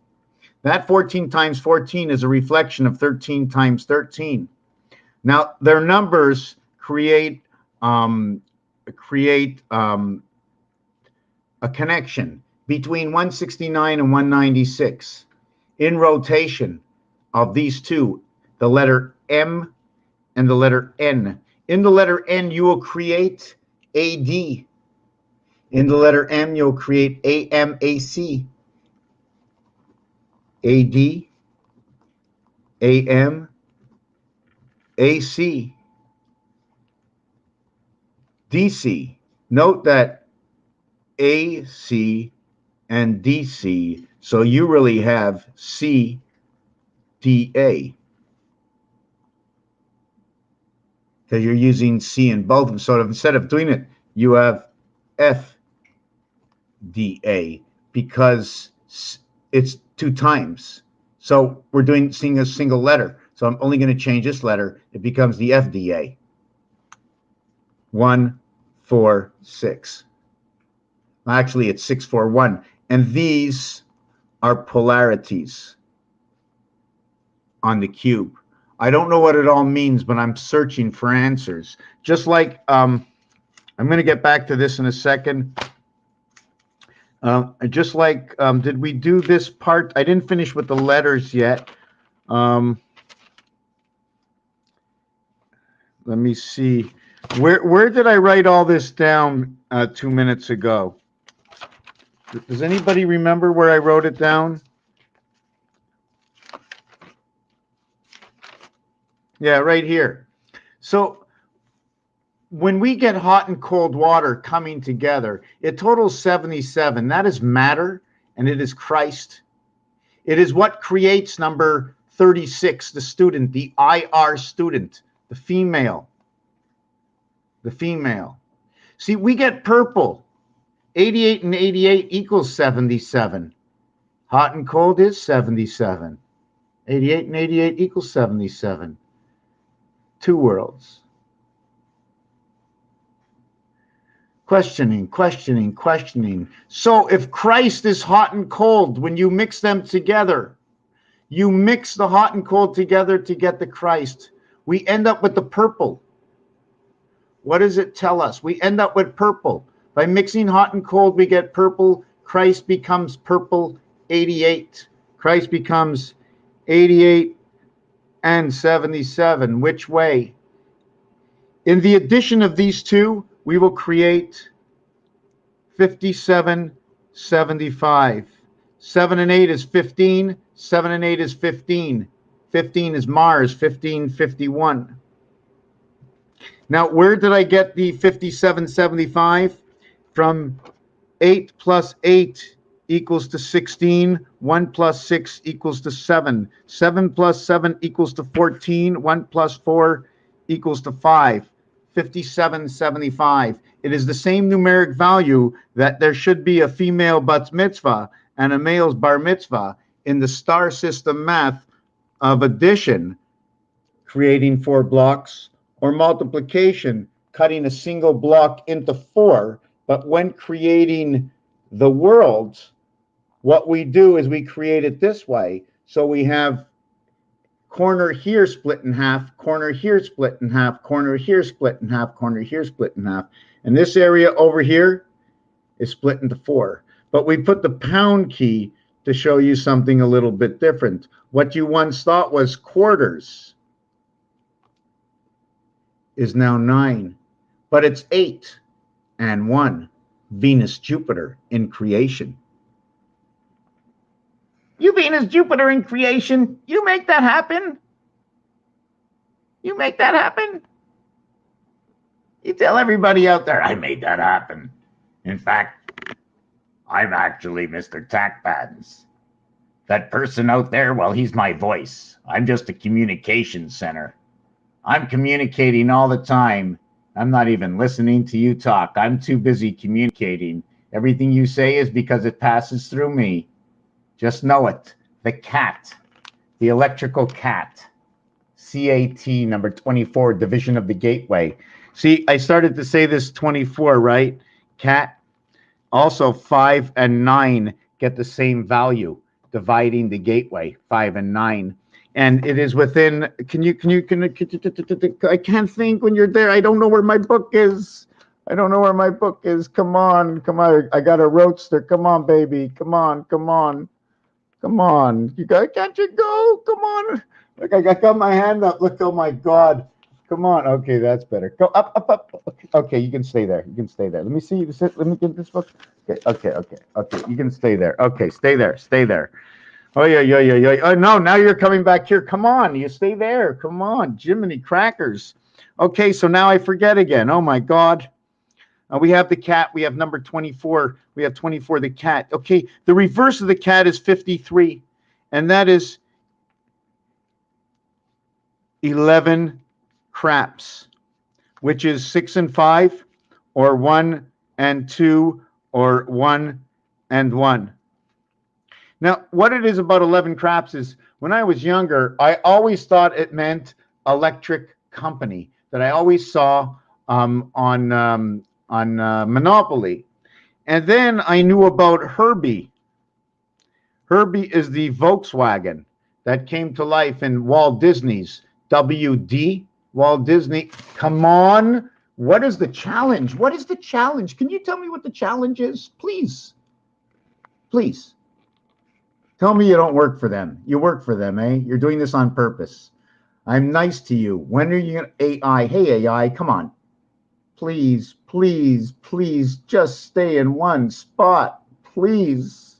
That 14 times 14 is a reflection of 13 times 13. Now, their numbers create a connection between 169 and 196 in rotation of these two, the letter M and the letter N. In the letter N, you will create AD. In the letter M, you'll create AMAC. AD, AM, AC, DC. Note that AC and DC, so you really have CDA. Because you're using C in both of them. So instead of doing it, you have FDA because it's 2 times. So we're seeing a single letter. So I'm only going to change this letter. It becomes the FDA. 1, 4, 6. Actually, it's 6, 4, 1. And these are polarities on the cube. I don't know what it all means, but I'm searching for answers. Just like, I'm going to get back to this in a second. Just like, did we do this part? I didn't finish with the letters yet. Let me see. Where did I write all this down 2 minutes ago? Does anybody remember where I wrote it down? Yeah, right here. So when we get hot and cold water coming together, it totals 77. That is matter, and it is Christ. It is what creates number 36, the student, the IR student, the female. The female. See, we get purple. 88 and 88 equals 77. Hot and cold is 77. 88 and 88 equals 77. Two worlds. Questioning, questioning, questioning. So if Christ is hot and cold, when you mix them together, you mix the hot and cold together to get the Christ, we end up with the purple. What does it tell us? We end up with purple. By mixing hot and cold, we get purple. Christ becomes purple 88. Christ becomes 88 and 77. Which way? In the addition of these two, we will create 57, 75. 7 and 8 is 15. 7 and 8 is 15. 15 is Mars. 15, 51. Now, where did I get the 57, 75? From 8 plus 8 equals to 16. 1 plus 6 equals to 7. 7 plus 7 equals to 14. 1 plus 4 equals to 5. 57, 75. It is the same numeric value that there should be a female bat mitzvah and a male's bar mitzvah in the star system math of addition, creating 4 blocks, or multiplication, cutting a single block into 4. But when creating the world, what we do is we create it this way. So we have corner here split in half, corner here split in half, corner here split in half, corner here split in half. And this area over here is split into 4. But we put the pound key to show you something a little bit different. What you once thought was quarters is now 9, but it's 8 and 1. Venus, Jupiter in creation. You Venus, Jupiter in creation, you make that happen? You make that happen? You tell everybody out there, I made that happen. In fact, I'm actually Mr. Tackpads. That person out there, well, he's my voice. I'm just a communication center. I'm communicating all the time. I'm not even listening to you talk. I'm too busy communicating. Everything you say is because it passes through me. Just know it. The cat, the electrical cat, CAT number 24, division of the gateway. See, I started to say this 24, right? Cat. Also 5 and 9 get the same value, dividing the gateway, 5 and 9. And it is within, I can't think when you're there. I don't know where my book is. I don't know where my book is. Come on, come on. I got a roadster. Come on, baby. Come on, come on. Come on. Can't you go? Come on. Look, I got my hand up. Look, oh my God. Come on. Okay, that's better. Go up, up, up. Okay, you can stay there. You can stay there. Let me see. Let me get this book. Okay. You can stay there. Okay, stay there. Stay there. Oh, yeah. Oh, no, now you're coming back here. Come on, you stay there. Come on, Jiminy crackers. Okay, so now I forget again. Oh, my God. We have the cat. We have number 24. We have 24, the cat. Okay, the reverse of the cat is 53, and that is 11 craps, which is 6 and 5, or 1 and 2, or 1 and 1. Now, what it is about 11 craps is when I was younger, I always thought it meant electric company that I always saw on Monopoly. And then I knew about Herbie. Herbie is the Volkswagen that came to life in Walt Disney's WD. Walt Disney. Come on. What is the challenge? What is the challenge? Can you tell me what the challenge is? Please. Please. Tell me you don't work for them. You work for them, eh? You're doing this on purpose. I'm nice to you. When are you going to AI? Hey, AI, come on. Please, please, please just stay in one spot. Please.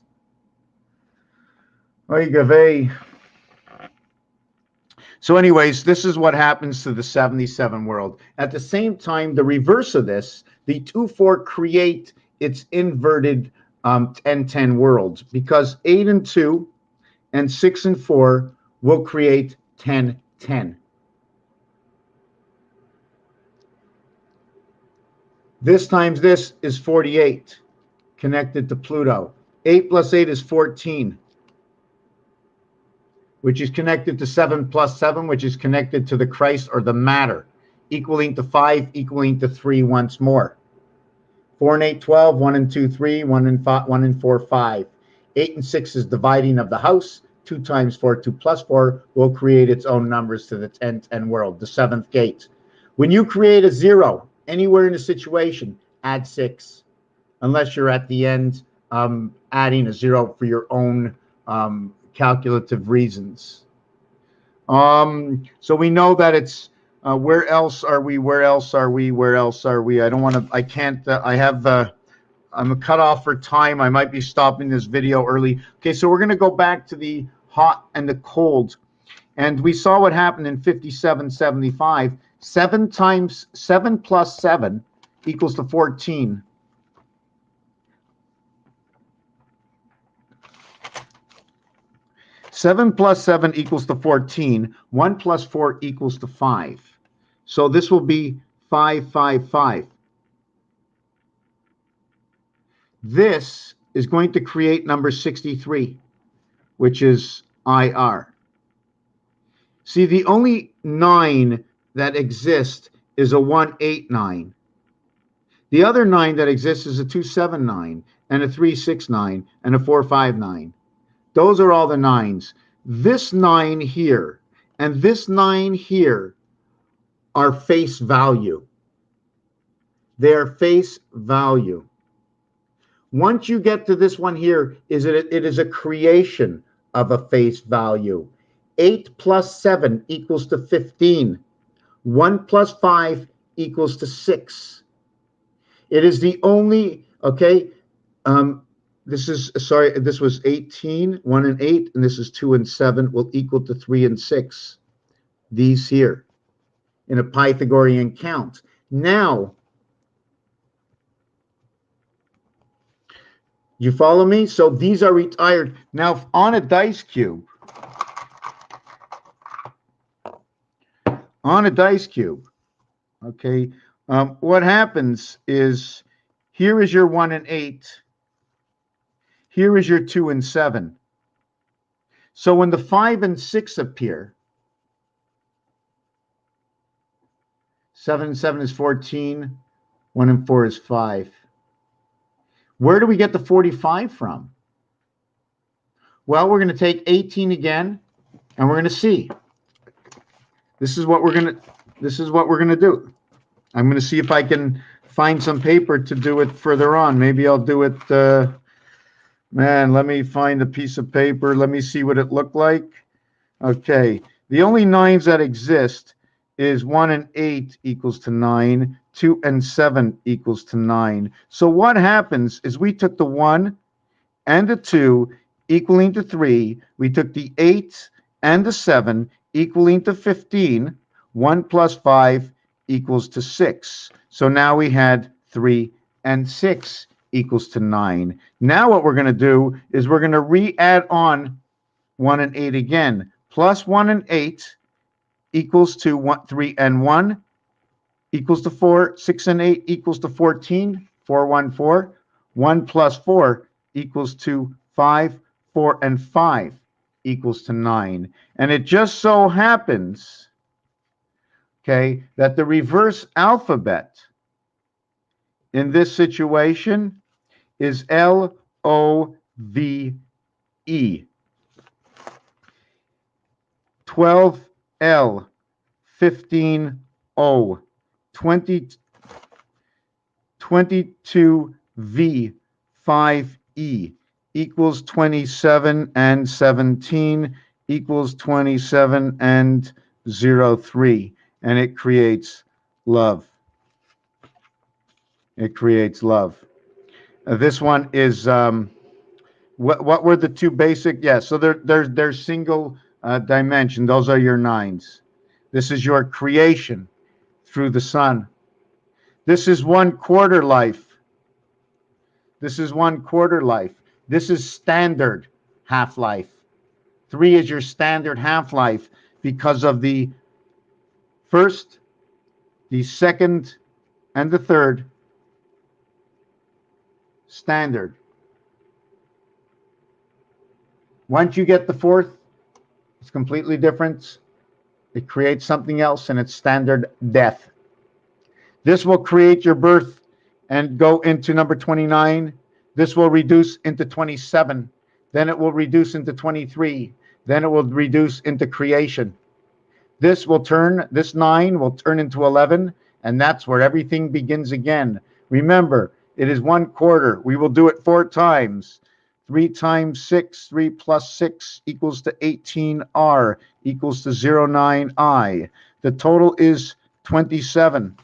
Oy vey. So anyways, this is what happens to the 77 world. At the same time, the reverse of this, the 2-4 create its inverted 10-10 worlds, because 8 and 2 and 6 and 4 will create 10-10. This times this is 48, connected to Pluto. 8 plus 8 is 14, which is connected to 7 plus 7, which is connected to the Christ or the matter, equaling to 5, equaling to 3 once more. 4 and 8, 12, 1 and 2, 3, 1 and 4, 5. 8 and 6 is dividing of the house. 2 times 4, 2 plus 4 will create its own numbers to the 10-10 world, the 7th gate. When you create a 0 anywhere in the situation, add 6, unless you're at the end adding a 0 for your own calculative reasons. So we know that it's where else are we? Where else are we? Where else are we? I don't want to. I can't. I have. I'm cut off for time. I might be stopping this video early. Okay, so we're going to go back to the hot and the cold, and we saw what happened in 5775. 7 times 7 plus 7 equals to 14. Seven plus 7 equals to 14. 1 plus 4 equals to 5. So this will be 5, 5, 5. This is going to create number 63, which is IR. See, the only 9 that exists is a 189. The other 9 that exists is a 279 and a 369 and a 459. Those are all the 9s. This 9 here and this 9 here are face value. They are face value. Once you get to this one here, it is a creation of a face value. 8 plus 7 equals to 15. 1 plus 5 equals to 6. It is the only, okay, this was 18, 1 and 8, and this is 2 and 7 will equal to 3 and 6. These here in a Pythagorean count. Now, you follow me? So these are retired. Now, on a dice cube, okay, what happens is here is your 1 and 8. Here is your 2 and 7. So when the 5 and 6 appear, 7 and 7 is 14, 1 and 4 is 5. Where do we get the 45 from? Well, we're going to take 18 again, and we're going to see. This is what we're going to do. I'm going to see if I can find some paper to do it further on. Maybe I'll do it. Man, let me find a piece of paper. Let me see what it looked like. Okay. The only 9s that exist is 1 and 8 equals to 9. 2 and 7 equals to 9. So what happens is we took the 1 and the 2 equaling to 3. We took the 8 and the 7 equaling to 15. 1 plus 5 equals to 6. So now we had 3 and 6 equals to 9. Now what we're going to do is we're going to re-add on 1 and 8 again. Plus 1 and 8 equals to 3 and 1 equals to 4. 6 and 8 equals to 14. 4, 1, 4. 1 plus 4 equals to 5. 4 and 5 equals to 9. And it just so happens, okay, that the reverse alphabet in this situation is LOVE. 12L, 15O, 22V, 5E equals 27 and 17 equals 27 and 03. And it creates love. It creates love. This one is, what were the two basic? Yeah, so they're single dimension. Those are your nines. This is your creation through the sun. This is 1/4 life. This is 1/4 life. This is standard half-life. 3 is your standard half-life because of the first, the second, and the third standard. Once you get the fourth, it's completely different. It creates something else, and it's standard death. This will create your birth and go into number 29. This will reduce into 27. Then it will reduce into 23. Then it will reduce into creation. This 9 will turn into 11, and that's where everything begins again. Remember, it is 1/4. We will do it 4 times. 3 times 6, 3 plus 6 equals to 18R equals to 09I. The total is 27.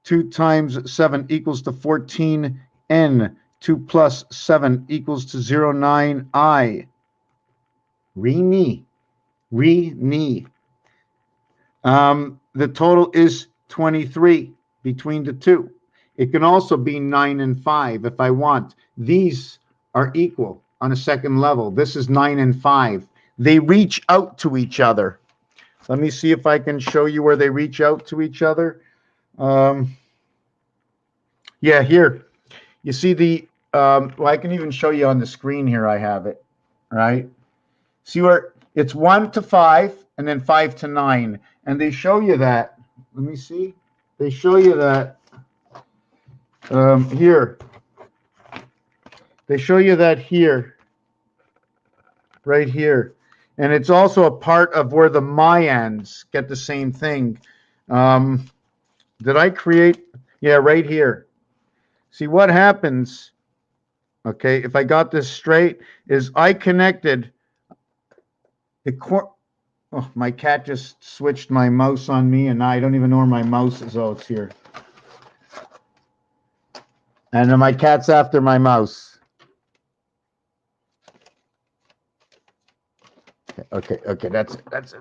2 times 7 equals to 14N. 2 plus 7 equals to 09I. Re-ni. The total is 23 between the two. It can also be 9 and 5 if I want. These are equal on a second level. This is 9 and 5. They reach out to each other. Let me see if I can show you where they reach out to each other. Yeah, here. You see the, well, I can even show you on the screen here. I have it, right? See where it's 1 to 5 and then 5 to 9. And they show you that. Let me see. They show you that here. They show you that here, right here. And it's also a part of where the Mayans get the same thing. Did I create? Yeah, right here. See what happens, okay, if I got this straight, is I connected the oh, my cat just switched my mouse on me, and I don't even know where my mouse is. Oh, it's here. And then my cat's after my mouse. Okay, that's it. That's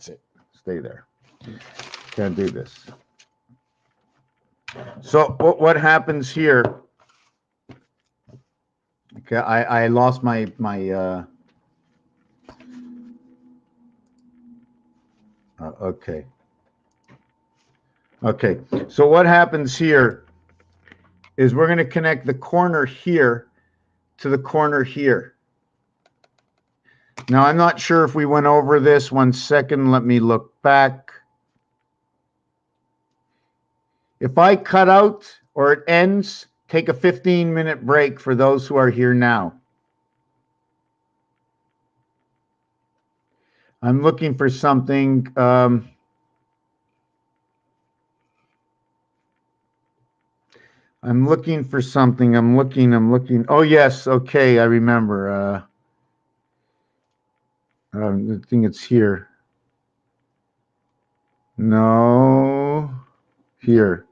it. Stay there. Can't do this. So what happens here? Okay, I lost my okay. Okay, so what happens here is we're going to connect the corner here to the corner here. Now, I'm not sure if we went over this. 1 second, let me look back. If I cut out or it ends, take a 15-minute break for those who are here now. I'm looking for something. I'm looking for something. I'm looking. Oh, yes. Okay, I remember. I think it's here. No, here.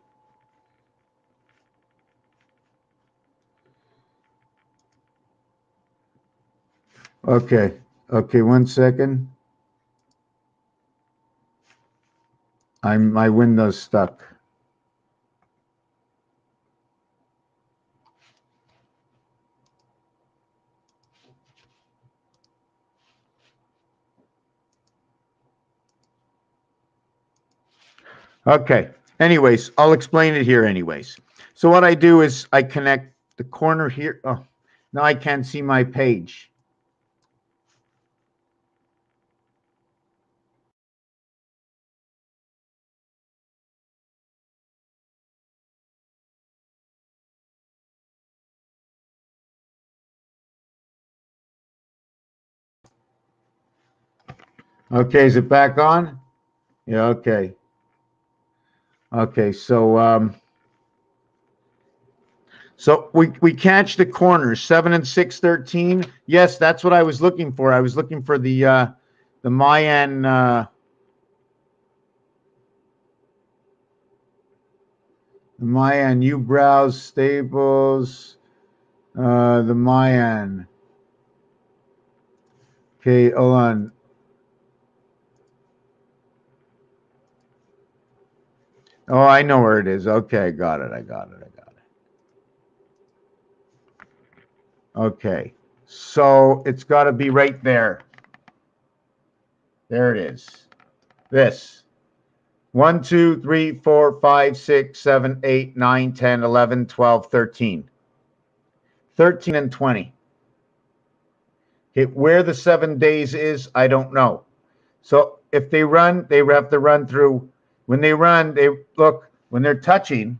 Okay, 1 second. My window's stuck. Okay. Anyways, I'll explain it here anyways. So what I do is I connect the corner here. Oh, now I can't see my page. Okay, is it back on? Yeah, okay. Okay, so so we catch the corners, 7 and 6, 13. Yes, that's what I was looking for. I was looking for the Mayan you browse staples, the Mayan. Okay, hold on. Oh, I know where it is. Okay, got it. I got it. Okay, so it's got to be right there. There it is. This. 1, 2, 3, 4, 5, 6, 7, 8, 9, 10, 11, 12, 13. 13 and 20. Okay, where the 7 days is, I don't know. So if they run, they have to run through. When they run, they look, when they're touching,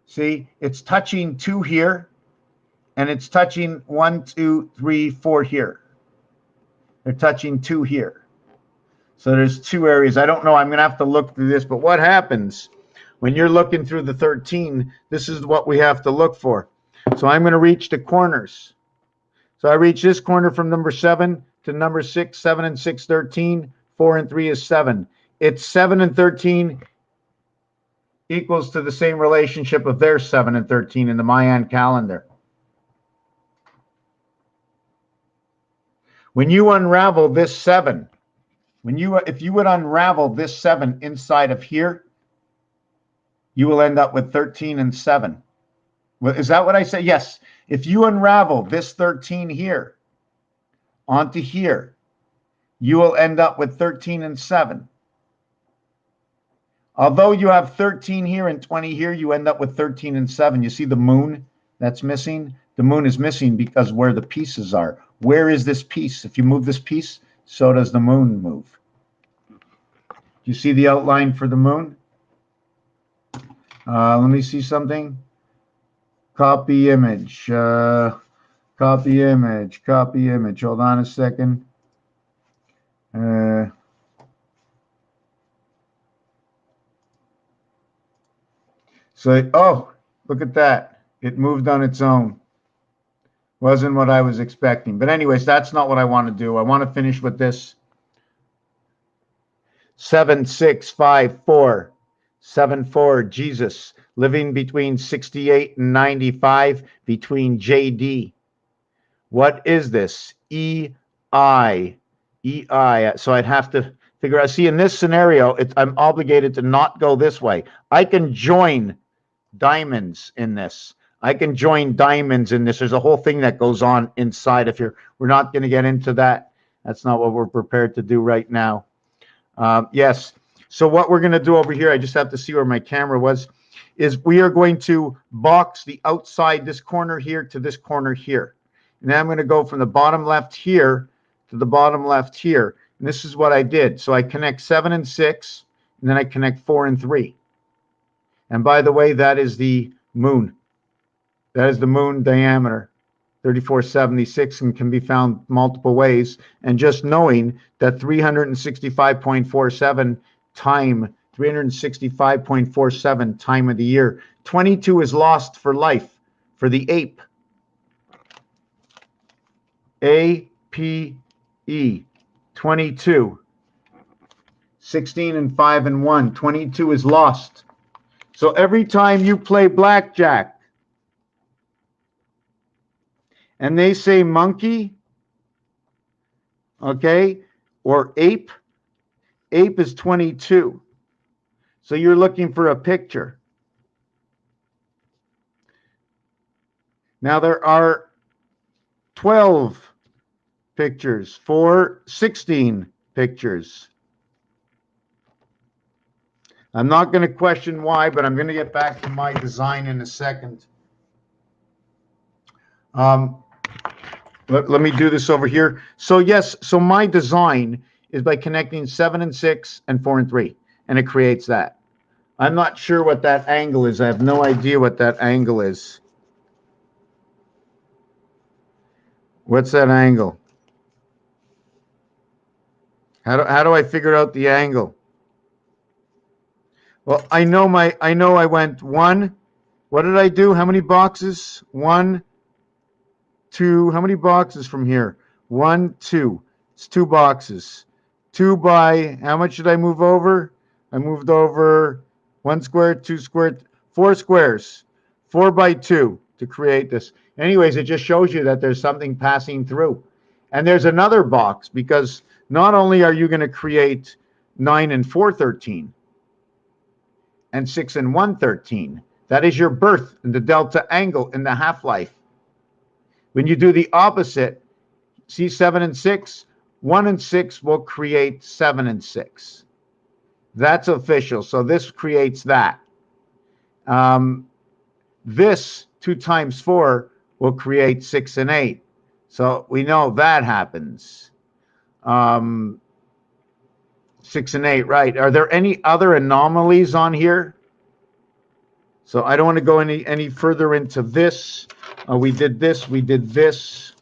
see, it's touching 2 here, and it's touching 1, 2, 3, 4 here. They're touching 2 here. So there's 2 areas. I don't know. I'm going to have to look through this. But what happens when you're looking through the 13, this is what we have to look for. So I'm going to reach the corners. So I reach this corner from number 7 to number 6, 7 and 6, 13. 4 and 3 is 7. It's 7 and 13 equals to the same relationship of their 7 and 13 in the Mayan calendar. When you unravel this 7, if you would unravel this 7 inside of here, you will end up with 13 and 7. Well, is that what I said? Yes. If you unravel this 13 here onto here, you will end up with 13 and 7. Although you have 13 here and 20 here, you end up with 13 and 7. You see the moon that's missing? The moon is missing because where the pieces are. Where is this piece? If you move this piece, so does the moon move. You see the outline for the moon? Let me see something. Copy image. Copy image. Copy image. Hold on a second. So, oh, look at that. It moved on its own. Wasn't what I was expecting. But anyways, that's not what I want to do. I want to finish with this. 7, 6, 5, 4. 7, 4, Jesus. Living between 68 and 95, between JD. What is this? EI. EI. So I'd have to figure out. See, in this scenario, I'm obligated to not go this way. I can join diamonds in this. I can join diamonds in this. There's a whole thing that goes on inside of here. We're not going to get into that. That's not what we're prepared to do right now. Yes. So what we're going to do over here, I just have to see where my camera was, is we are going to box the outside, this corner here to this corner here. And then I'm going to go from the bottom left here to the bottom left here. And this is what I did. So I connect 7 and 6, and then I connect 4 and 3. And by the way, that is the moon. That is the moon diameter, 3476, and can be found multiple ways. And just knowing that 365.47 time, 365.47 time of the year. 22 is lost for life for the ape. A-P-E, 22. 16 and 5 and 1. 22 is lost. So every time you play blackjack and they say monkey, okay, or ape, ape is 22. So you're looking for a picture. Now there are 12 pictures for 16 pictures. I'm not going to question why, but I'm going to get back to my design in a second. Let me do this over here. So yes, so my design is by connecting 7 and 6 and 4 and 3, and it creates that. I'm not sure what that angle is. I have no idea what that angle is. What's that angle? How do I figure out the angle? Well, I know I went one. What did I do? How many boxes? One, two. How many boxes from here? One, two. It's two boxes. Two by, how much did I move over? I moved over one square, two square, four squares. 4 by 2 to create this. Anyways, it just shows you that there's something passing through. And there's another box, because not only are you going to create 9 and 4, 13, and 6 and 1, 13. That is your birth and the delta angle in the half-life. When you do the opposite, see 7 and 6, 1 and 6 will create 7 and 6. That's official. So this creates that. This 2 times 4 will create 6 and 8. So we know that happens. 6 and 8, right. Are there any other anomalies on here? So I don't want to go any further into this. We did this. We did this.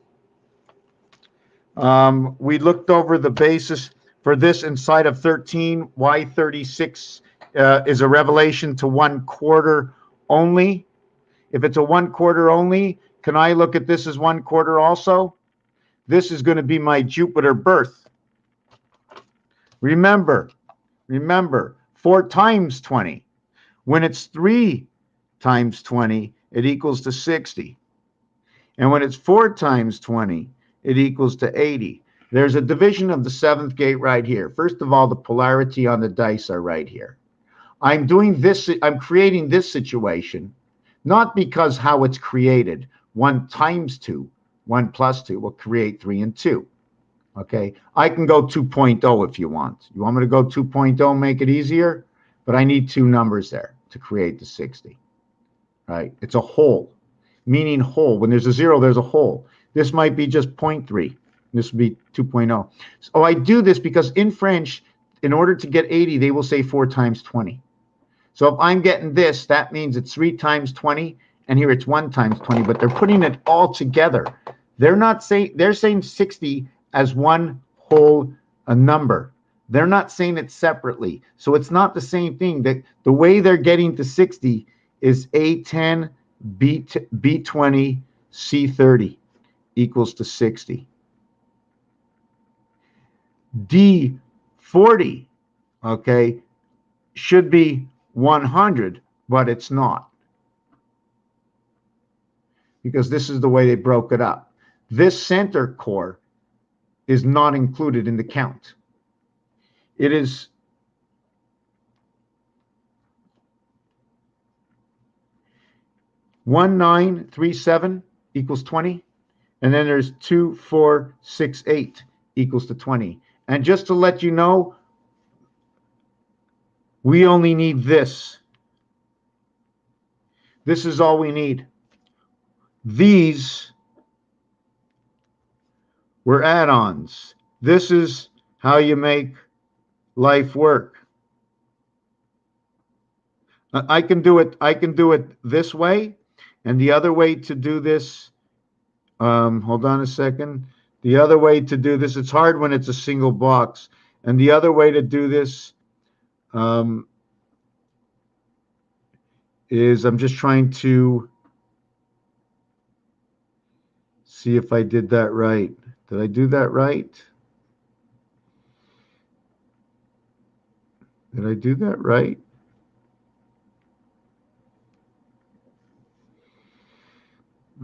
We looked over the basis for this inside of 13. Why 36 is a revelation to 1/4 only. If it's a 1/4 only, can I look at this as 1/4 also? This is going to be my Jupiter birth. Remember, 4 times 20. When it's 3 times 20, it equals to 60. And when it's 4 times 20, it equals to 80. There's a division of the 7th gate right here. First of all, the polarity on the dice are right here. I'm doing this, I'm creating this situation, not because how it's created. 1 times 2, 1 plus 2 will create 3 and 2. Okay, I can go 2.0 if you want. You want me to go 2.0, make it easier? But I need 2 numbers there to create the 60. Right? It's a hole, meaning hole. When there's a 0, there's a hole. This might be just 0.3. This would be 2.0. So I do this because in French, in order to get 80, they will say 4 times 20. So if I'm getting this, that means it's 3 times 20, and here it's 1 times 20, but they're putting it all together. They're not saying, they're saying 60 as one whole number. They're not saying it separately. So it's not the same thing. The way they're getting to 60 is A10, B20, C30 equals to 60. D40, okay, should be 100, but it's not. Because this is the way they broke it up. This center core is not included in the count. It is 1937 equals 20. And then there's 2468 equals to 20. And just to let you know, we only need this. This is all we need. These were add-ons. This is how you make life work. I can do it this way, and the other way to do this, hold on a second. The other way to do this, it's hard when it's a single box. And the other way to do this is, I'm just trying to see if I did that right. Did I do that right? Did I do that right?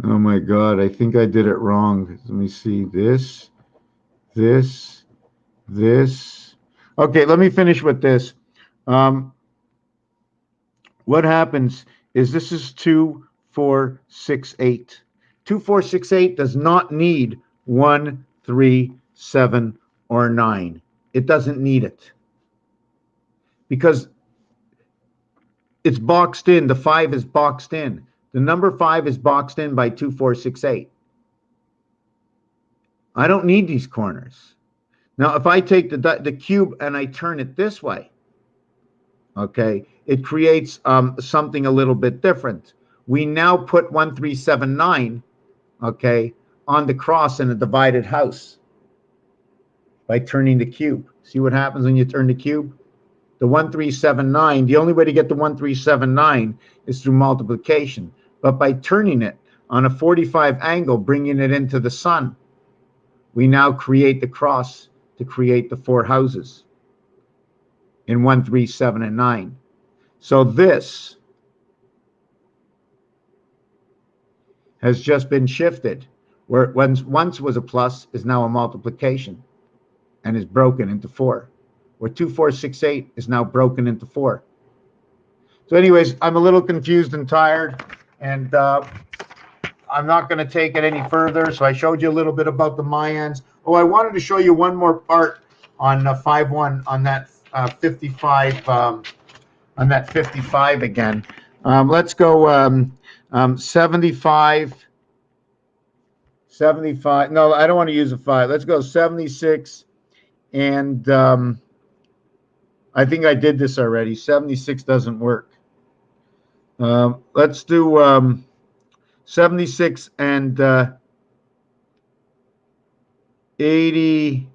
Oh my God, I think I did it wrong. Let me see. This. Okay, let me finish with this. What happens is this is 2, 4, 6, 8. 2, 4, 6, 8 does not need 1, 3, 7, or 9. It doesn't need it. Because it's boxed in. The 5 is boxed in. The number 5 is boxed in by 2, 4, 6, 8. I don't need these corners. Now, if I take the cube and I turn it this way, okay, it creates something a little bit different. We now put 1, 3, 7, 9, okay, on the cross in a divided house by turning the cube. See what happens when you turn the cube? The 1379, the only way to get the 1379 is through multiplication. But by turning it on a 45 angle, bringing it into the sun, we now create the cross to create the 4 houses in 1, 3, 7, and 9. So this has just been shifted, where it once was a plus is now a multiplication and is broken into 4. Where 2, 4, 6, 8 is now broken into 4. So anyways, I'm a little confused and tired, and I'm not going to take it any further. So I showed you a little bit about the Mayans. Oh, I wanted to show you one more part on 5-1 on that 55 on that 55 again. Let's go 75. No, I don't want to use a 5. Let's go 76, and I think I did this already. 76 doesn't work. Let's do 76 and 80.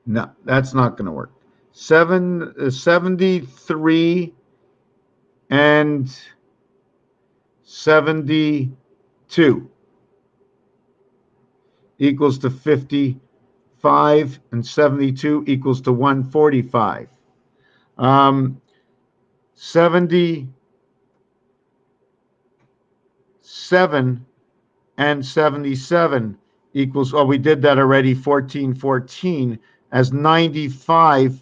No, that's not going to work. 73 and 72 equals to 55, and 72 equals to 145. 77 and 77 equals, oh, we did that already, 1414, as 95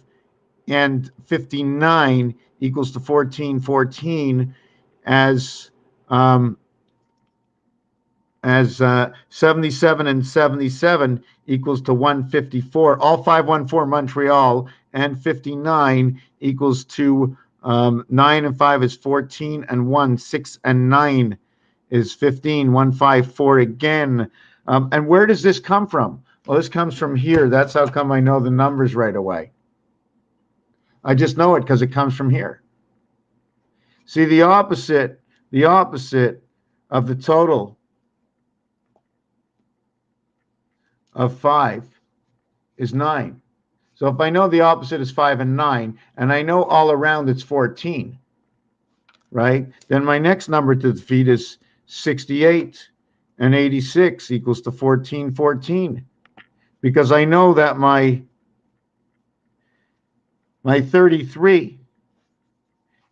and 59 equals to 1414, as 77 and 77 equals to 154. All 514 Montreal, and 59 equals to 9 and 5 is 14, and 1, 6 and 9 is 15. 154 again. And where does this come from? Well, this comes from here. That's how come I know the numbers right away. I just know it because it comes from here. See, the opposite of the total of 5 is 9. So if I know the opposite is 5 and 9, and I know all around it's 14, right? Then my next number to defeat is 68 and 86 equals to 1414. Because I know that my 33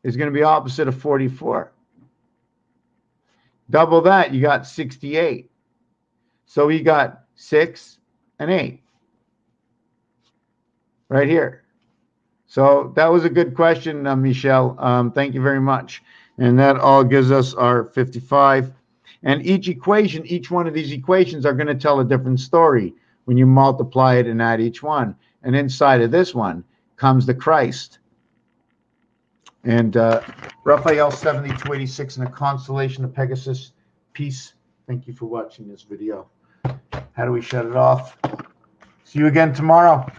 is going to be opposite of 44. Double that, you got 68. So we got 6 and 8 right here. So that was a good question, Michelle. Thank you very much. And that all gives us our 55. And each equation, each one of these equations are going to tell a different story when you multiply it and add each one. And inside of this one comes the Christ. And Raphael 7286 and the constellation of Pegasus. Peace. Thank you for watching this video. How do we shut it off? See you again tomorrow.